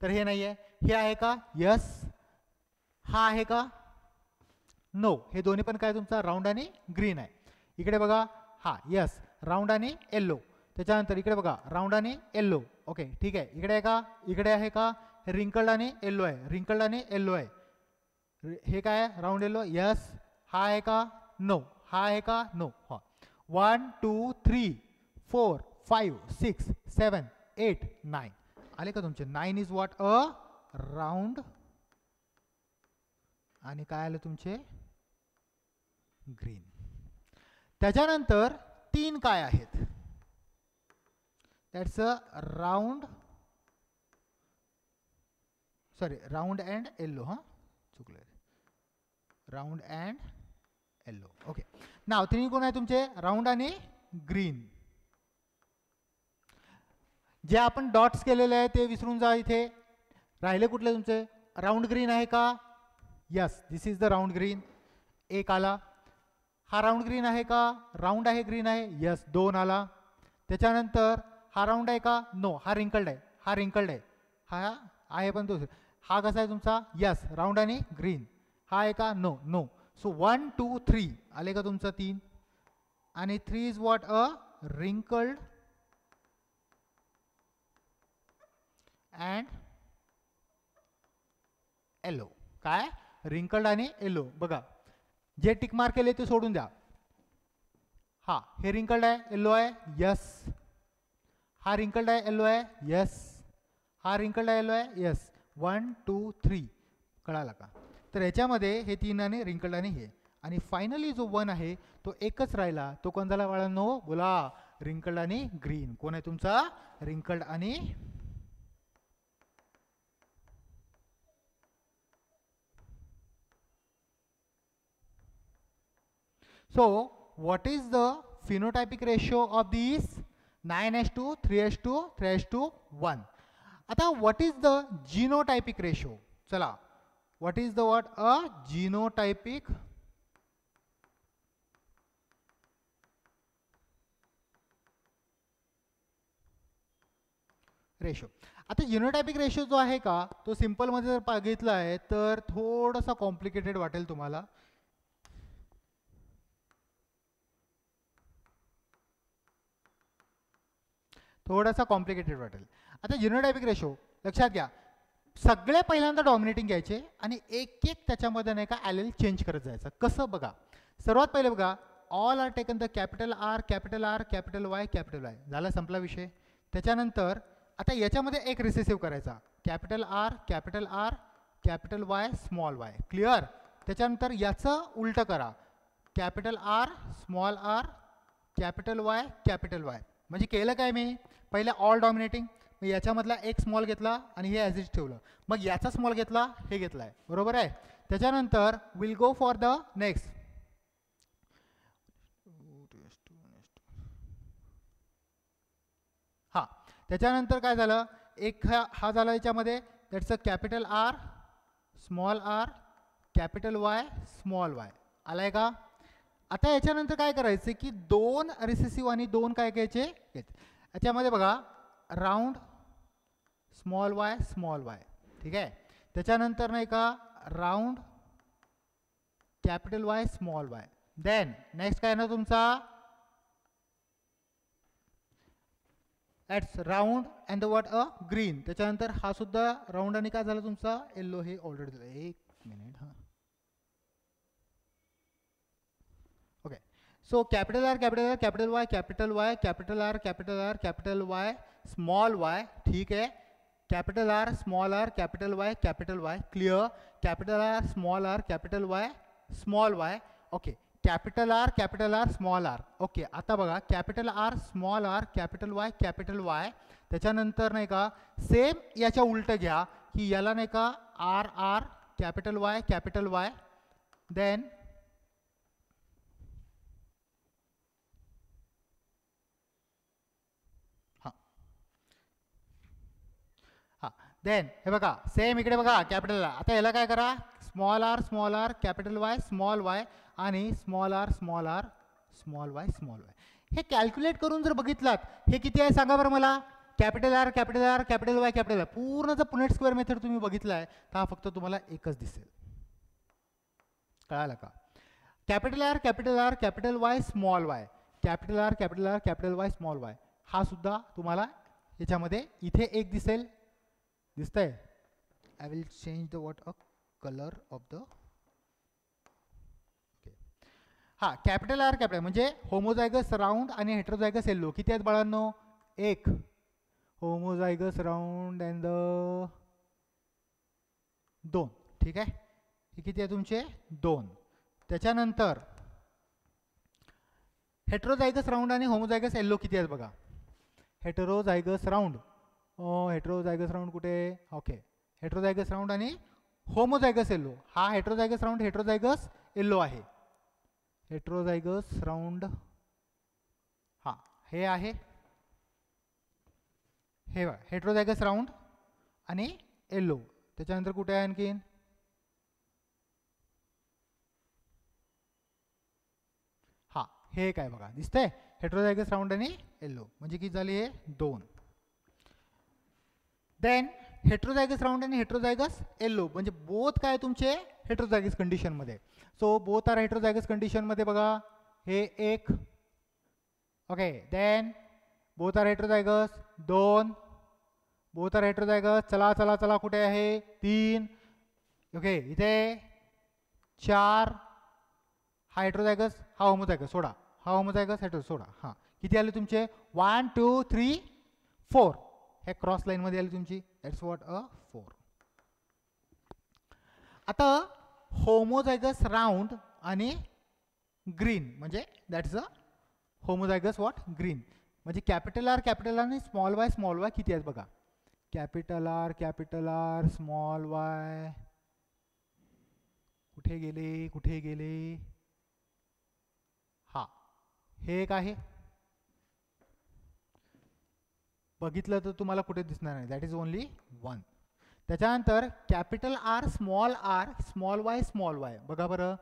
[SPEAKER 1] तर हे नाही आहे. हे आहे का यस, हा आहे का नो. हे दोन्ही पण काय तुमचा राऊंड आणि ग्रीन आहे. इकडे बघा हा यस राऊंड आणि येल्लो. त्याच्यानंतर इकडे बघा राऊंड आणि येल्लो. ओके ठीक आहे. इकडे आहे का, इकडे आहे का हे रिंकल्ड आणि येल्लो आहे, रिंकल्ड आणि येल्लो आहे. हे काय राऊंड येल्लो यस. हा आहे का नो, हा आहे का नो. हा 1 2 3 4 5 6 7 8 9 आले का तुमचे. 9 इज व्हॉट अ राऊंड आणि काय आलं तुमचे ग्रीन. त्याच्यानंतर 3 काय आहेत that's a round, sorry round and yellow. हा चुकलं, राऊंड अँड येल्लो. ओके नाव 3 कोण आहे तुमचे राऊंड आणि ग्रीन. जे आपण डॉट्स केलेले आहे ते विसरून जा. इथे राहिले कुठले तुमचे राऊंड ग्रीन आहे का yes this is the round green. 1 आला. हा राऊंड ग्रीन आहे का राऊंड आहे ग्रीन आहे यस 2 आला. त्याच्यानंतर हा राऊंड आहे का नो, हा रिंकल्ड आहे, हा रिंकल्ड आहे, हा आहे पण तो. हा कसा आहे तुमचा यस राऊंड आणि ग्रीन. हा आहे का नो नो. सो 1 2 3 आले का तुमचा 3. आणि 3 is what a wrinkled and yellow. काय रिंकल्ड आणि येलो. बघा जे टिक मार्क केले ते सोडून द्या. हा हे रिंकल्ड आहे येलो आहे यस, हा रिंकल्ड आहे येलो आहे यस, हा रिंकल्ड आहे येलो आहे यस. 1 2 3 कळाला का. तर याच्यामध्ये हे 3 आणि रिंकल्ड आणि हे. आणि फायनली जो 1 आहे तो एकच राहिला. तो कोण झाला बाळांनो? बोला. रिंकल्ड आणि ग्रीन. कोण आहे तुमचा? रिंकल्ड आणि so what is the phenotypic ratio of these 9:2, 3:2, 3:1? आता what is the genotypic ratio? चला, what is the what? A genotypic ratio. आता जिनोटायपिक रेशो जो आहे का, तो सिंपलमध्ये जर बघितला आहे तर थोडासा कॉम्प्लिकेटेड वाटेल तुम्हाला. थोडासा कॉम्प्लिकेटेड वाटेल. आता जिनोटायपिक रेशो लक्षात घ्या, सगळे पहिल्यांदा डॉमिनेटिंग घ्यायचे आणि एक एक त्याच्यामध्ये नाही का ॲलेल चेंज करत जायचं. कसं बघा, सर्वात पहिले बघा, all are taken the capital R, capital R, capital Y, capital Y. झाला, संपला विषय. त्याच्यानंतर आता याच्यामध्ये एक रिसेसिव्ह करायचा, capital R, capital R, capital Y, small Y. Clear? त्याच्यानंतर याचं उलटं करा, capital R, small R, capital Y, capital Y. म्हणजे केलं काय मी, पहिले ऑल डॉमिनेटिंग, मग याच्यामधला एक स्मॉल घेतला आणि हे ॲज इट ठेवलं, मग याचा स्मॉल घेतला, हे घेतला आहे. बरोबर आहे? त्याच्यानंतर will go for the next. हां, त्याच्यानंतर काय झालं, एक हा झाला याच्यामध्ये, that's a capital R, small R, capital Y, small Y. आलाय का? आता याच्यानंतर काय करायचं की दोन रिसेसिव्ह आणि दोन काय घ्यायचे. याच्यामध्ये बघा, round, small Y, small Y. ठीक आहे? त्याच्यानंतर नाही का round, capital Y, small Y. Then next काय ना तुमचा, ॲट्स round and the what a green. त्याच्यानंतर हा सुद्धा राऊंड आणि काय झालं तुमचा येल्लो. हे ऑलरेडी दिलं. एक मिनिट. हां, okay. So capital R, capital R, capital Y, capital Y, capital R, capital R, capital Y, small Y. ठीक आहे? Capital R, small R, capital Y, capital Y. Clear? Capital R, small R, capital Y, small Y. Okay. Capital R, small R. Okay. आता बघा, capital R, small R, capital Y, capital Y. त्याच्यानंतर नाही का सेम याच्या उलट घ्या, की याला नाही का R R, capital Y, capital Y. Then हां हां देन हे बघा, सेम इकडे बघा कॅपिटल. आता याला काय करा, small R, capital Y, small Y आणि small R, small R, small Y, small Y. हे कॅल्क्युलेट करून जर बघितलात, हे किती आहे सांगा बरं मला. Capital R, capital R, capital Y, capital Y. पूर्णचा पुनेट स्क्वेअर मेथड तुम्ही बघितला आहे तर हा फक्त तुम्हाला एकच दिसेल. कळालं का? Capital R, capital R, capital Y, small Y, capital R, capital R, capital Y, small Y. हा सुद्धा तुम्हाला याच्यामध्ये इथे एक दिसेल. दिसतंय? I will change the what a colour of the. Okay. हां, कॅपिटल आर, कॅपिटल म्हणजे होमोझायगस राऊंड आणि हेट्रोझायगस येल्लो. किती आहेत बाळांनो? एक. होमोझायगस राऊंड अँड दोन. ठीक आहे? हे किती आहे तुमचे? दोन. त्याच्यानंतर हेट्रोझायगस राऊंड आणि होमोझायगस येल्लो किती आहेत बघा. हेटेरोझायगस राऊंड, हेटेरोझायगस राऊंड कुठे? ओके. हेटेरोझायगस राऊंड आणि होमोझायगस येल्लो. हा हेटेरोझायगस राऊंड, हेटेरोझायगस येल्लो आहे. हेटेरोझायगस राऊंड, हां हे आहे, हे बघा हेटेरोझायगस राऊंड आणि येल्लो. त्याच्यानंतर कुठे आहे आणखीन? हां हे काय बघा दिसतंय, हेटेरोझायगस राऊंड आणि येल्लो. म्हणजे किती झाली? हे दोन. देन हेट्रोझायगस राऊंड आणि हेट्रोझायगस येल्लो म्हणजे बोथ काय तुमचे हेट्रोझायगस कंडिशनमध्ये. सो बोथ आर हेट्रोझायगस कंडिशनमध्ये बघा, हे एक. Okay. Then both R heterozygous, दोन. बोथ आर हेट्रोझायगस, चला चला चला कुठे आहे? तीन. ओके. इथे चार. हा हेट्रोझायगस, हा होमोझायगस सोडा, हा होमोझायगस, हेट्रो सोडा. हां किती आले तुमचे? 1 2 3 4. हे क्रॉस लाईन मध्ये आली तुमची. दॅट्स व्हॉट अ 4. आता होमोझायगस राऊंड आणि ग्रीन, म्हणजे that is a homozygous what green. म्हणजे कॅपिटल आर आणि स्मॉल वाय किती आहेत बघा. कॅपिटल आर स्मॉल वाय कुठे गेले. हा, हे एक आहे, बघितलं तर तुम्हाला कुठे दिसणार नाही, दॅट इज ओनली 1. त्याच्यानंतर कॅपिटल आर स्मॉल वाय बघा बरं.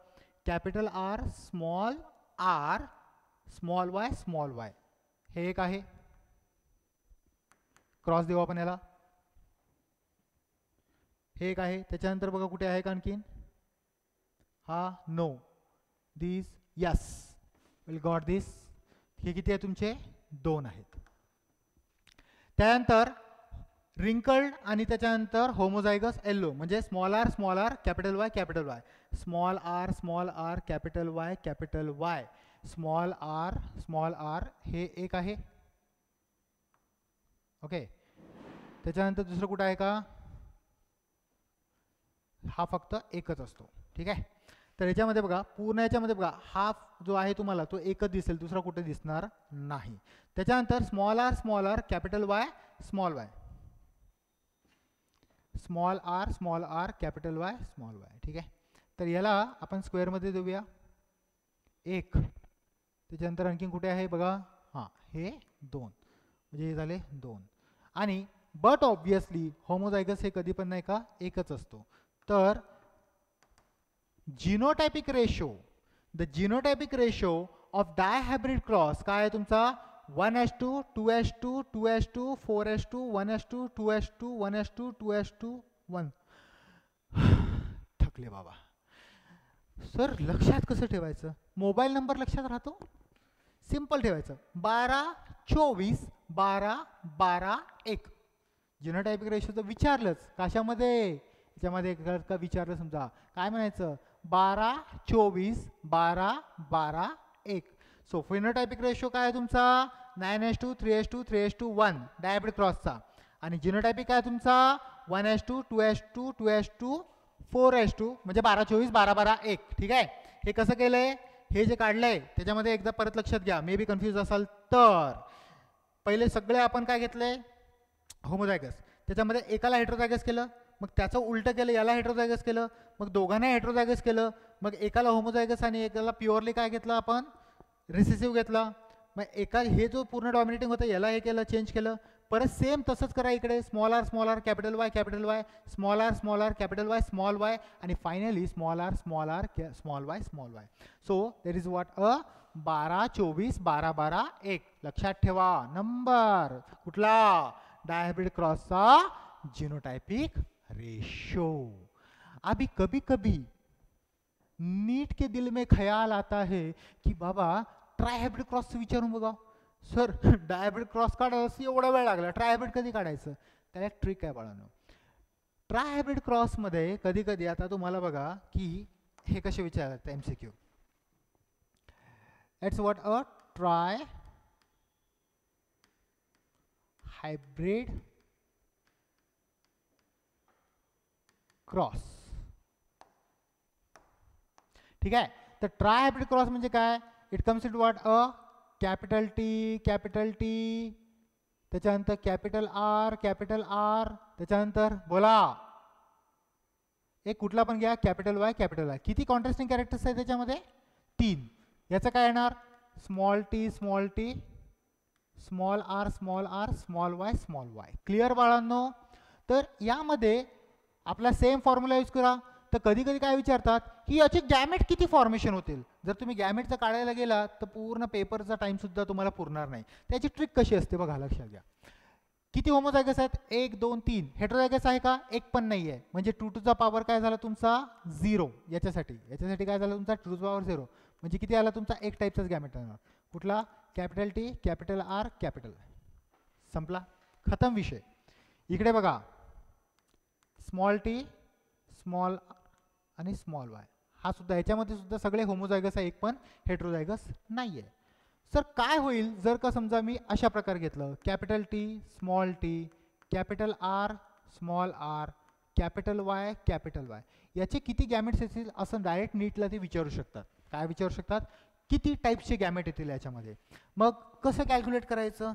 [SPEAKER 1] कॅपिटल आर स्मॉल वाय हे एक आहे, क्रॉस देऊ आपण याला. हे एक आहे. त्याच्यानंतर बघा कुठे आहे का आणखीन. हा, no, this, yes, will got this. हे किती आहे तुमचे 2 आहेत. त्यानंतर रिंकल्ड आणि त्याच्यानंतर होमोझायगस येलो, म्हणजे small R capital Y small R capital Y small R हे एक आहे. ओके. त्याच्यानंतर दुसरं कुठं आहे का. हा फक्त एकच असतो. ठीक आहे. तर याच्यामध्ये बघा, पूर्ण याच्यामध्ये बघा, हाफ जो आहे तुम्हाला तो एकच दिसेल, दुसरा कुठे दिसणार नाही. त्याच्यानंतर small R capital Y small R capital Y small Y. ठीक आहे. तर याला आपण स्क्वेअरमध्ये देऊया 1. त्याच्यानंतर आणखीन कुठे आहे बघा. हां, हे 2, म्हणजे हे झाले 2. आणि बट ऑब्वियसली होमोझायगस हे कधी पण नाही का एकच असतो. तर जीनोटायपिक रेशो ऑफ डायहायब्रिड क्रॉस काय आहे तुमचा 1:2, 2:2, 2:2, 4:2, 1:2, 2:2, 1:2, 2:2, 1. थकले बाबा सर. लक्षात कसं ठेवायचं. मोबाईल नंबर लक्षात राहतो, सिंपल ठेवायचं. 12, 24, 12, 12, 1. जीनोटायपिक रेशोचं विचारलंच कशामध्ये, याच्यामध्ये का विचारलं समजा, काय म्हणायचं 12, 24, 12, 12, 1. सो फिनोटायपिक रेशो काय आहे तुमचा 9:2, 3:2, 3:1 डायहायब्रिड क्रॉसचा. आणि जिनोटायपिक काय तुमचा 1:2, 2:2, 2:2, 4:2, म्हणजे 12, 24, 12, 12, 1. ठीक आहे. हे कसं केलंय, हे जे काढलंय त्याच्यामध्ये एकदा परत लक्षात घ्या, मे बी कन्फ्यूज असाल तर. पहिले सगळे आपण काय घेतलंय होमोझायगस, त्याच्यामध्ये एकाला हेटेरोझायगस केलं, मग त्याचं उलटं केलं, याला हेटेरोझायगस केलं, मग दोघांना हेटेरोझायगस केलं, मग एकाला होमोझायगस आणि एकाला प्युअरली काय घेतलं आपण रिसेसिव्ह घेतला. मग एका हे जो पूर्ण डॉमिनेटिंग होतं याला हे केलं, चेंज केलं. परत सेम तसंच करा इकडे, small R capital Y small R capital Y small Y आणि finally small R small Y small Y. So there is what a 12, 24, 12, 12, 1. लक्षात ठेवा नंबर कुठला डायहायब्रिड क्रॉसचा जीनोटाइपिक रेशो. अभी कभी कभी नीट के दिल में ख्याल आता है कि बाबा ट्रायहायब्रिड क्रॉस विचारून बघा सर, डायहायब्रिड क्रॉस काढायला एवढा वेळ लागला, ट्रायहायब्रिड कधी काढायचं. त्याला एक ट्रिक आहे बाळांनो. ट्रायहायब्रिड क्रॉस मध्ये कधी कधी आता तुम्हाला बघा की हे कसे विचारतात MCQ. It's what a trihybrid cross. ठीक आहे. तर ट्राय हायब्रिड क्रॉस म्हणजे काय, it comes it what a capital T त्याच्यानंतर कॅपिटल आर त्याच्यानंतर बोला एक कुठला पण घ्या कॅपिटल वाय. किती कॉन्ट्रास्टिंग कॅरेक्टर्स आहेत त्याच्यामध्ये 3. याचं काय येणार small T small R small Y. Clear बाळांनो. तर यामध्ये आपला सेम फॉर्म्युला यूज करा. तर कधी कधी काय विचारतात की याचे गॅमेट किती फॉर्मेशन होतील. जर तुम्ही गॅमेटचं काढायला गेला तर पूर्ण पेपरचा टाइम सुद्धा तुम्हाला पुरणार नाही. त्याची ट्रिक कशी असते बघा, लक्षात घ्या. किती होमोझायगस आहेत 1, 2, 3. हेटेरोझायगस आहे का, एक पण नाही आहे, म्हणजे 2 टू चा पॉवर काय झाला तुमचा 0. याच्यासाठी काय झालं तुमचा 2 टू चा पॉवर 0, म्हणजे किती आला तुमचा एक टाईपचाच गॅमेट येणार. कुठला capital T capital R capital. संपला, खतम विषय. इकडे बघा स्मॉल टी स्मॉल आणि स्मॉल वाय. हा सुद्धा याच्यामध्ये सुद्धा सगळे होमोझायगस आहे, एक पण हेटेरोझायगस नाहीये. सर काय होईल जर का समजा मी अशा प्रकारे घेतलं capital T capital R small R capital Y याचे किती गॅमेट्स असतील असं डायरेक्ट नीटला ते विचारू शकतात. काय विचारू शकतात किती टाईप्सचे गॅमेट येतील याच्यामध्ये. मग कसं कॅल्क्युलेट करायचं,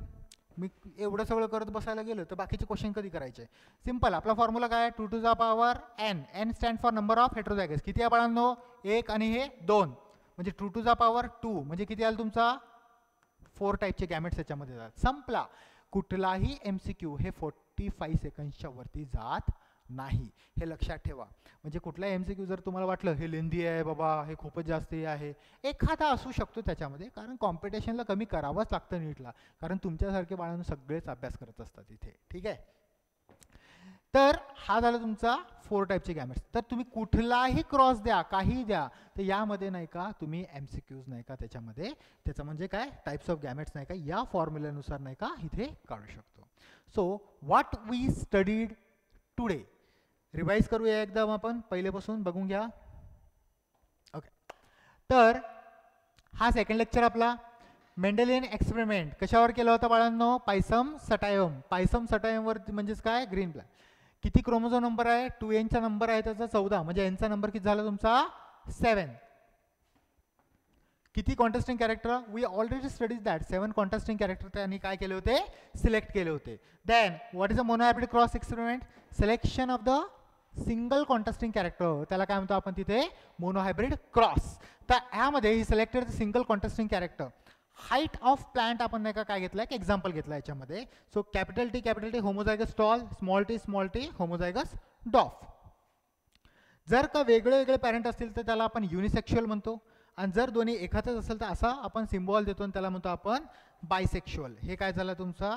[SPEAKER 1] मी एवढं सगळं करत बसायला गेलो तर बाकीचे क्वेश्चन कधी करायचे. सिंपल, आपला फॉर्म्युला काय, 2 to the power n, n stand for number of heterozygous. किती आहे बाळांनो, 1 आणि हे 2, म्हणजे 2 टू द पॉवर 2 म्हणजे किती आलं तुमचा 4 टाईपचे गॅमेट्स याच्यामध्ये जातात. संपला. कुठलाही MCQ हे 45 सेकंड्सच्या वरती जात नाही, हे लक्षात ठेवा. म्हणजे कुठलाही MCQ जर तुम्हाला वाटलं हे लेंदी आहे बाबा, हे खूपच जास्त आहे, एखादा असू शकतो त्याच्यामध्ये, कारण कॉम्पिटिशनला कमी करावंच लागतं नीटला, कारण तुमच्यासारखे बाळांनो सगळेच अभ्यास करत असतात इथे. ठीक आहे. तर हा झाला तुमचा 4 टाईपचे गॅमेट्स. तर तुम्ही कुठलाही क्रॉस द्या, काही द्या, तर यामध्ये नाही का तुम्ही MCQज नाही का त्याच्यामध्ये, त्याचं म्हणजे काय टाईप्स ऑफ गॅमेट्स नाही का या फॉर्म्युल्यानुसार नाही का इथे काढू शकतो. So what we studied today, revise करूया एकदम आपण पहिलेपासून, बघून घ्या. ओके. तर हा सेकंड लेक्चर आपला मेंडेलियन एक्सपेरिमेंट कशावर केला होता बाळांनो, पायसम सटायम. पायसम सटायमवर म्हणजेच काय, ग्रीन ब्लॅक. किती क्रोमोझोम नंबर आहे, 2N चा नंबर आहे त्याचा 14, म्हणजे N चा नंबर किती झाला तुमचा 7. किती contesting character, we already studies that 7 contesting character त्यांनी काय केले होते, सिलेक्ट केले होते. Then what is a monohybrid cross experiment, selection of the single contesting character, त्याला काय म्हणतो आपण तिथे मोनोहायब्रिड क्रॉस. तर यामध्ये ही selected single contesting character. Height of plant आपण नाही का काय घेतलं, एक एक्झाम्पल घेतला याच्यामध्ये. So capital T homozygous tall, small T homozygous dwarf. जर का वेगळे वेगळे पॅरेंट असतील तर त्याला आपण युनिसेक्शुअल म्हणतो, आणि जर दोन्ही एकाच असेल तर असा आपण सिम्बॉल देतो आणि त्याला म्हणतो आपण बायसेक्शुअल. हे काय झालं तुमचा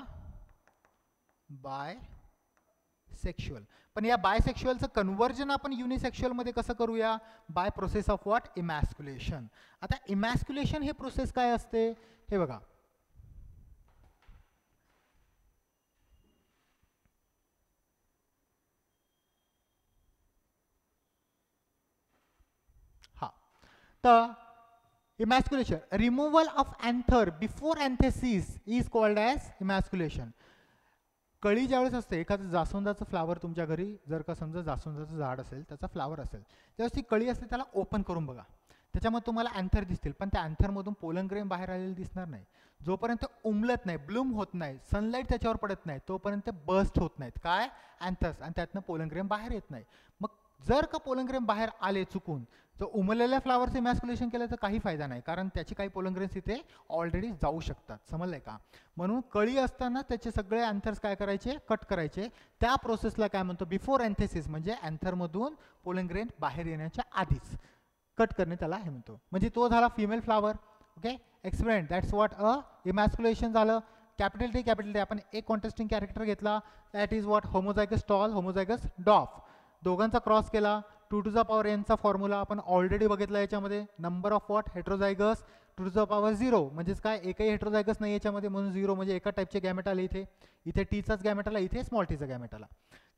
[SPEAKER 1] बायसेक्शुअल. पण या बायसेक्शुअलचं कन्व्हर्जन आपण युनिसेक्शुअल मध्ये कसं करूया, बाय प्रोसेस ऑफ व्हॉट, इमॅस्क्युलेशन. आता इमॅस्क्युलेशन हे प्रोसेस काय असते हे बघा. हा, तर emasculation, removal of anther before anthesis is called as emasculation. कळी ज्यावेळेस असते, एखादं जास्वंदाचं फ्लावर तुमच्या घरी जर का समजा जास्वंदाचं झाड असेल, त्याचा फ्लावर असेल, त्यावेळेस ती कळी असते त्याला ओपन करून बघा, त्याच्यामध्ये तुम्हाला अँथर दिसतील, पण त्या अँथरमधून पोलन ग्रेन बाहेर आलेले दिसणार नाही. जोपर्यंत उमलत नाही, ब्लूम होत नाही, सनलाईट त्याच्यावर पडत नाही, तोपर्यंत बस्ट होत नाहीत काय अँथर्स, आणि त्यातनं पोलन ग्रेन बाहेर येत नाही. मग जर का पोलन ग्रेन बाहेर आले चुकून, तर उमललेल्या फ्लावरचं इमॅस्क्युलेशन केलं तर काही फायदा नाही, कारण त्याची काही पोलन ग्रेन्स इथे ऑलरेडी जाऊ शकतात. समजलंय का. म्हणून कळी असताना त्याचे सगळे अँथर्स काय करायचे, कट करायचे. त्या प्रोसेसला काय म्हणतो, बिफोर अँथेसिस, म्हणजे अँथरमधून पोलन ग्रेन बाहेर येण्याच्या आधीच कट करणे त्याला हे म्हणतो. म्हणजे तो झाला female flower. Okay, experiment, that's what a emasculation झालं. कॅपिटल टी आपण एक कॉन्टेस्टिंग कॅरेक्टर घेतला, that is what homozygous tall, homozygous dwarf. दोघांचा क्रॉस केला, 2 टू द पॉवर n चा फॉर्म्युला आपण ऑलरेडी बघितला याच्यामध्ये. Number of what, heterozygous, 2 to the power 0, म्हणजेच काय एकही हेट्रोझायगस नाही याच्यामध्ये, म्हणून 0 म्हणजे एका टाईपचे गॅमेट आले इथे. इथे टीचाच गॅमेट आला, इथे स्मॉल टीचा गॅमेट आला.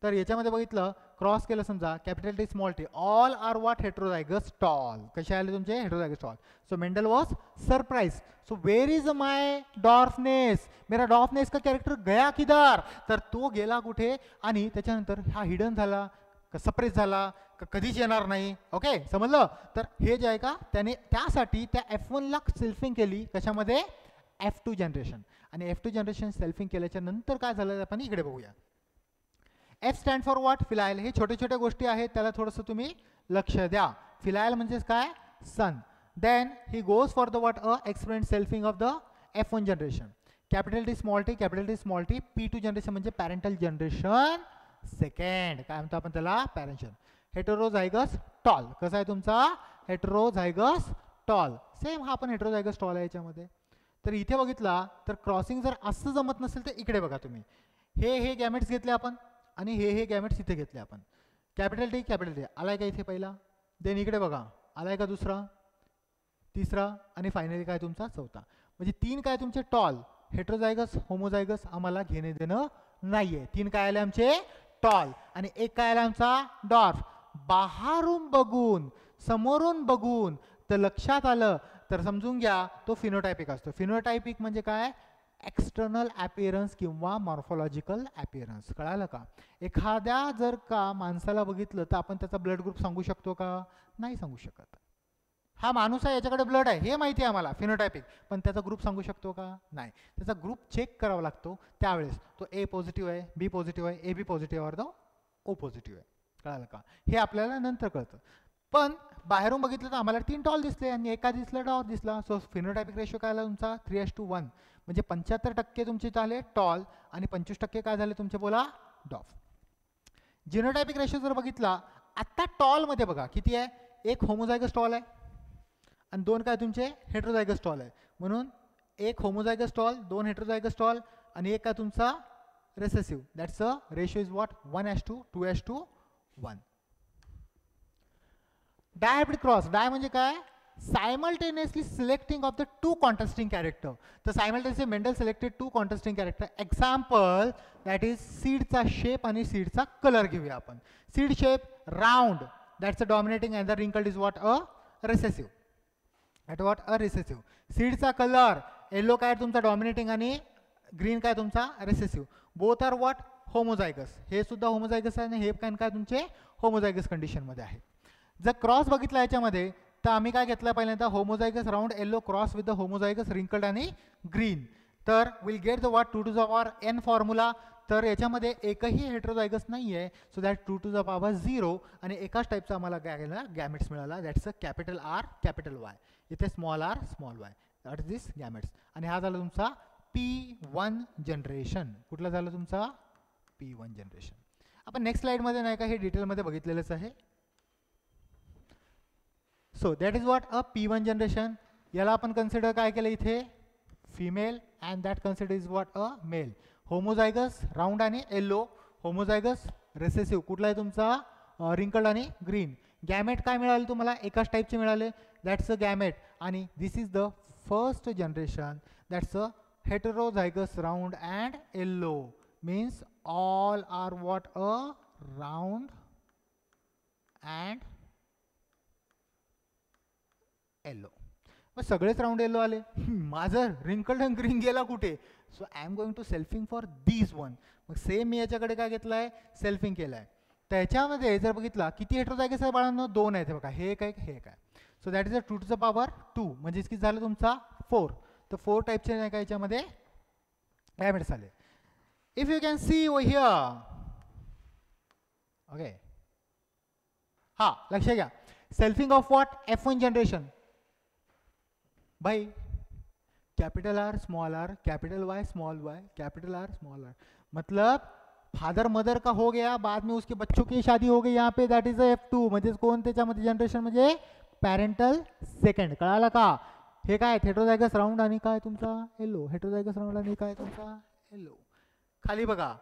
[SPEAKER 1] तर याच्यामध्ये बघितलं, क्रॉस केलं समजा capital T small T, all are what heterozygous tall. कसे आले तुमचे heterozygous tall. So Mendel was surprise. So where is my dwarfness, मेरा डॉर्फनेस का कॅरेक्टर गया किधर, तर तो गेला कुठे, आणि त्याच्यानंतर हा हिडन झाला का सप्रेस झाला का कधीच येणार नाही. ओके, समजलं. तर हे जे आहे का त्याने त्यासाठी त्या F1 ला सेल्फिंग केली, कशामध्ये F2 जनरेशन, आणि F2 जनरेशन सेल्फिंग केल्याच्या नंतर काय झालं आपण इकडे बघूया. F stand for what, filial. हे छोटे छोटे गोष्टी आहेत, त्याला थोडंसं तुम्ही लक्ष द्या. फिलायल म्हणजेच काय, son. Then he goes for the what a experiment selfing of the F1 generation. Capital T small T P2 generation म्हणजे पॅरेंटल जनरेशन सेकंड. काय म्हणतो आपण त्याला, पॅरेंशन. Heterozygous tall. कसा आहे तुमचा हेटेरोझायगस टॉल. सेम हा पण हेटेरोझायगस टॉल आहे याच्यामध्ये. तर इथे बघितला तर क्रॉसिंग जर असं जमत नसेल तर इकडे बघा तुम्ही, हे गॅमेट्स घेतले आपण, आणि हे गॅमेट्स इथे घेतले आपण. कॅपिटल टी आलाय का इथे पहिला, देन इकडे बघा आलाय का दुसरा, तिसरा, आणि फायनली काय तुमचा चौथा. म्हणजे 3 काय तुमचे टॉल, हेटेरोझायगस होमोझायगस आम्हाला घेणे देणं नाहीये. 3 काय आले आमचे टॉल, आणि 1 काय आला आमचा डॉर्फ. बाहेरून बघून समोरून बघून तर लक्षात आलं तर समजून घ्या तो फिनोटायपिक असतो. फिनोटायपिक म्हणजे काय, एक्सटर्नल अपीअरन्स किंवा मॉर्फोलॉजिकल अपीअरन्स. कळालं का. एखाद्या जर का माणसाला बघितलं तर आपण त्याचा ब्लड ग्रुप सांगू शकतो का, नाही सांगू शकत. हा माणूस आहे, याच्याकडे ब्लड आहे हे माहिती आहे आम्हाला फिनोटायपिक, पण त्याचा ग्रुप सांगू शकतो का? नाही. त्याचा ग्रुप चेक करावा लागतो, त्यावेळेस तो ए पॉझिटिव्ह आहे, बी पॉझिटिव्ह आहे, ए बी पॉझिटिव्ह आहे, तो ओ पॉझिटिव्ह आहे. कळालं का? हे आपल्याला नंतर कळतं. पण बाहेरून बघितलं तर आम्हाला 3 टॉल दिसले आणि एका दिसला डॉट दिसला. सो फिनोटायपिक रेशो काय आला तुमचा 3:1, म्हणजे 75% तुमचे झाले टॉल आणि 25% काय झाले तुमचे बोला डॉफ. जिनोटायपिक रेशो जर बघितला आता टॉलमध्ये बघा किती आहे, एक होमोझायगस टॉल आहे आणि 2 काय तुमचे हेट्रोझायगस टॉल आहे. म्हणून एक होमोझायगस टॉल, 2 हेट्रोझायगस टॉल आणि एक काय तुमचा recessive. That's a ratio is what 1:2, 2:1. Dihybrid cross, डाय म्हणजे काय, simultaneously selecting of the 2 contrasting character. तर simultaneously Mendel selected 2 contrasting character. Example that is सीडचा शेप आणि सीडचा कलर घेऊया आपण. Seed shape round, that's a dominating and the wrinkled is what a recessive. At what a recessive. सीडचा कलर येलो काय तुमचा डॉमिनेटिंग आणि ग्रीन काय तुमचा recessive. Both are what homozygous. हे सुद्धा होमोझायगस आहे आणि हे काय तुमचे होमोझायगस कंडिशनमध्ये आहे. जर क्रॉस बघितला याच्यामध्ये तर आम्ही काय घेतलं पहिल्यांदा homozygous round yellow cross with the homozygous wrinkled आणि ग्रीन. तर will get the what 2 to the power n formula. तर याच्यामध्ये एकही हेट्रोझायगस नाही आहे, so that 2 to the power 0 आणि एकाच टाईपचा आम्हाला गॅमेट्स मिळाला. That's a capital R capital Y. इथे small R small Y, that is this gametes. आणि हा झाला तुमचा P1 जनरेशन. कुठला झाला तुमचा P1 जनरेशन. आपण नेक्स्ट स्लाइडमध्ये नाही का हे डिटेलमध्ये बघितलेलंच आहे. So that is what a P1 generation. याला आपण कन्सिडर काय केलं इथे female and that consider is what a male. Homozygous round आणि येल्लो, होमोझायगस रेसेसिव्ह कुठला आहे तुमचा रिंकल्ड आणि ग्रीन. गॅमेट काय मिळाले तुम्हाला एकाच टाईपचे मिळाले, दॅट्स अ गॅमेट. आणि this is the first generation, that's a heterozygous round and yellow. Means all are what a round and yellow. मग सगळेच राऊंड येल्लो आले. माझं रिंकल्ड अँड ग्रीन गेला कुठे. So I am going to selfing for this one. मग सेम मी याच्याकडे काय घेतलं आहे सेल्फिंग केलं आहे. त्याच्यामध्ये जर बघितला किती हेट्रोझायगस आहे बाळांनो 2 आहेत बघा, हे एक आहे हे एक आहे. So that is a 2 to the power 2 म्हणजे किती झालं तुमचा 4. तर 4 टाईपचे नाही का याच्यामध्ये गॅमेट्स आले. If you can see over here, okay हा लक्ष घ्या, selfing of what F1 generation भाई capital R small R capital Y small Y capital R small R. मतलब फादर मदर का हो गया, बाद में उसके बच्चों की शादी हो गई यहाँ पे, दैट इज F2. म्हणजे कोण त्याच्यामध्ये जनरेशन म्हणजे पॅरेंटल सेकंड. कळालं का. हे काय हेट्रोझायगस राऊंड आणि काय तुमचा येलो, हेट्रोझायगस राऊंड आणि काय तुमचा येलो. खाली बघा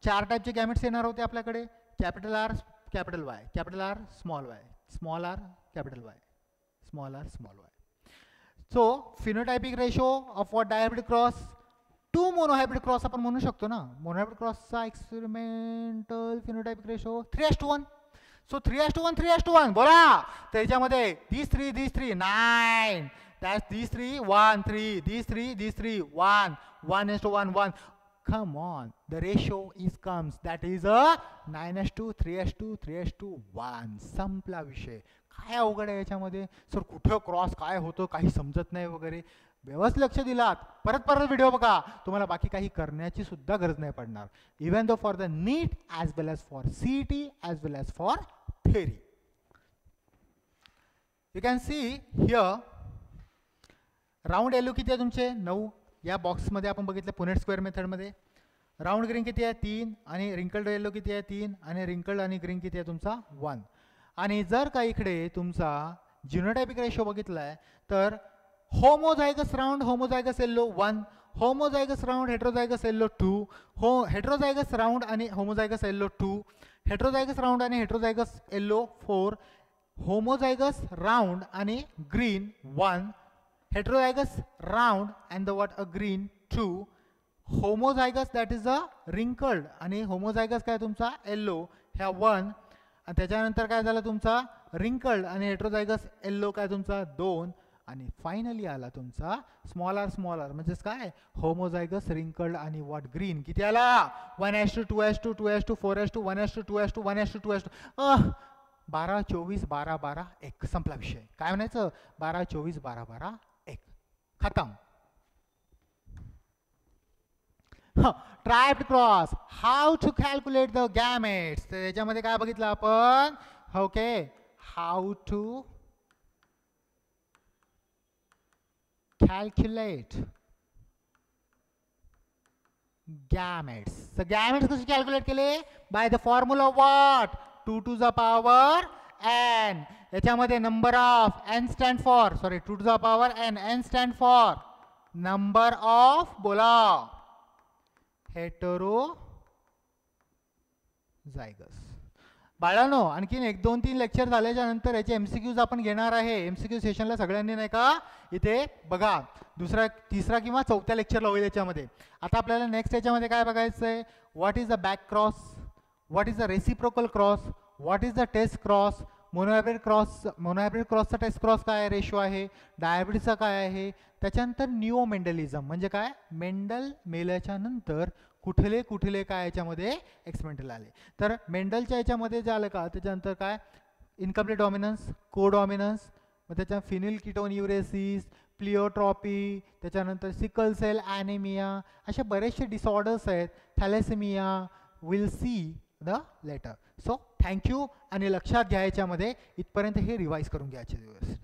[SPEAKER 1] 4 टाईपचे गॅमेट्स येणार होते आपल्याकडे, capital R capital Y, capital R small Y, small R capital Y, small R small Y. So phenotypic ratio of what dihybrid cross to monohybrid cross आपण म्हणू शकतो ना. मोनोहायब्रिड क्रॉसचा एक्सपेरिमेंटल फिनोटायपिक रेशो 3:1. सो 3:1 3:1 बोला. त्याच्यामध्ये these 3 9, that's these 3 1 3, these 3 1 1:1 1. Come on, the ratio is comes, that is a 9:2 3:2 3:1. संपला विषय. काय अवघड आहे याच्यामध्ये सर, कुठं क्रॉस काय होतं काही समजत नाही वगैरे. व्यवस्थित लक्ष दिलात परत व्हिडिओ बघा, तुम्हाला बाकी काही करण्याची सुद्धा गरज नाही पडणार. Even though for the NEET as well as for CET as well as for theory. You can see here round yellow किती आहे तुमचे 9. या बॉक्समध्ये आपण बघितलं पुनेट स्क्वेअर मेथडमध्ये. राऊंड ग्रीन किती आहे 3 आणि रिंकल्ड येलो किती आहे 3 आणि रिंकल्ड आणि ग्रीन किती आहे तुमचा 1. आणि जर का इकडे तुमचा जिनोटायपिक रेशो बघितलाय तर homozygous round homozygous yellow 1, homozygous round heterozygous yellow 2, heterozygous round आणि होमोझायगस येल्लो 2, हेट्रोझायगस राऊंड आणि हेट्रोझायगस येल्लो 4, होमोझायगस राऊंड आणि green 1, heterozygous round and the what a green 2, homozygous that is a wrinkled आणि homozygous काय तुमचा yellow ह्या 1 आणि त्याच्यानंतर काय झालं तुमचा wrinkled आणि heterozygous yellow काय तुमचा 2 आणि फायनली आला तुमचा स्मॉल आर म्हणजे काय homozygous wrinkled आणि what green किती आला 1:2:2:2:4:1:2 1:2:2:1:2 12 24 12 12 1 संपला विषय. काय म्हणायचं? 12 24 12 12 1 खतम. ट्रायप्ड cross, how to calculate the gametes. तर याच्यामध्ये काय बघितलं आपण? Okay, how to calculate gametes. तर गॅमेट्स कसे कॅल्क्युलेट केले? By the formula what? 2 to the power n. याच्यामध्ये number of n stand for, sorry 2 to the power n stand for number of, बोला, हेटेरोझायगस. बाळांनो, आणखीन 1 2 3 लेक्चर झाल्याच्या नंतर याचे एमसीक्यूज आपण घेणार आहे. एमसीक्यू सेशनला सगळ्यांनी नाही का इथे बघा, दुसरा तिसरा किंवा चौथ्या लेक्चरला होईल याच्यामध्ये. आता आपल्याला नेक्स्ट याच्यामध्ये काय बघायचं आहे? What is the back cross, what is the reciprocal cross, what is the test cross, monohybrid cross, monohybrid क्रॉसचा टेस्ट क्रॉस काय रेशो आहे, डायब्रिडचा काय आहे. त्याच्यानंतर न्यू मेंडलिझम म्हणजे काय? मेंडल मेल्याच्या नंतर कुठले कुठले काय याच्यामध्ये एक्सपेरिमेंटल आले. तर मेंडलच्या याच्यामध्ये जे आलं का, त्याच्यानंतर काय? इनकम्प्लीट डॉमिनन्स, को डॉमिनन्स, मग त्याच्या फिनिल कीटोन युरेसिस, प्लिओट्रॉपी, त्याच्यानंतर सिकल सेल ॲनेमिया, असे बरेचसे डिसऑर्डर्स आहेत. Thalassemia, will see the later. So thank you. आणि लक्षात घ्या याच्यामध्ये इथपर्यंत हे रिवाईज करून घ्यायचे दिवस.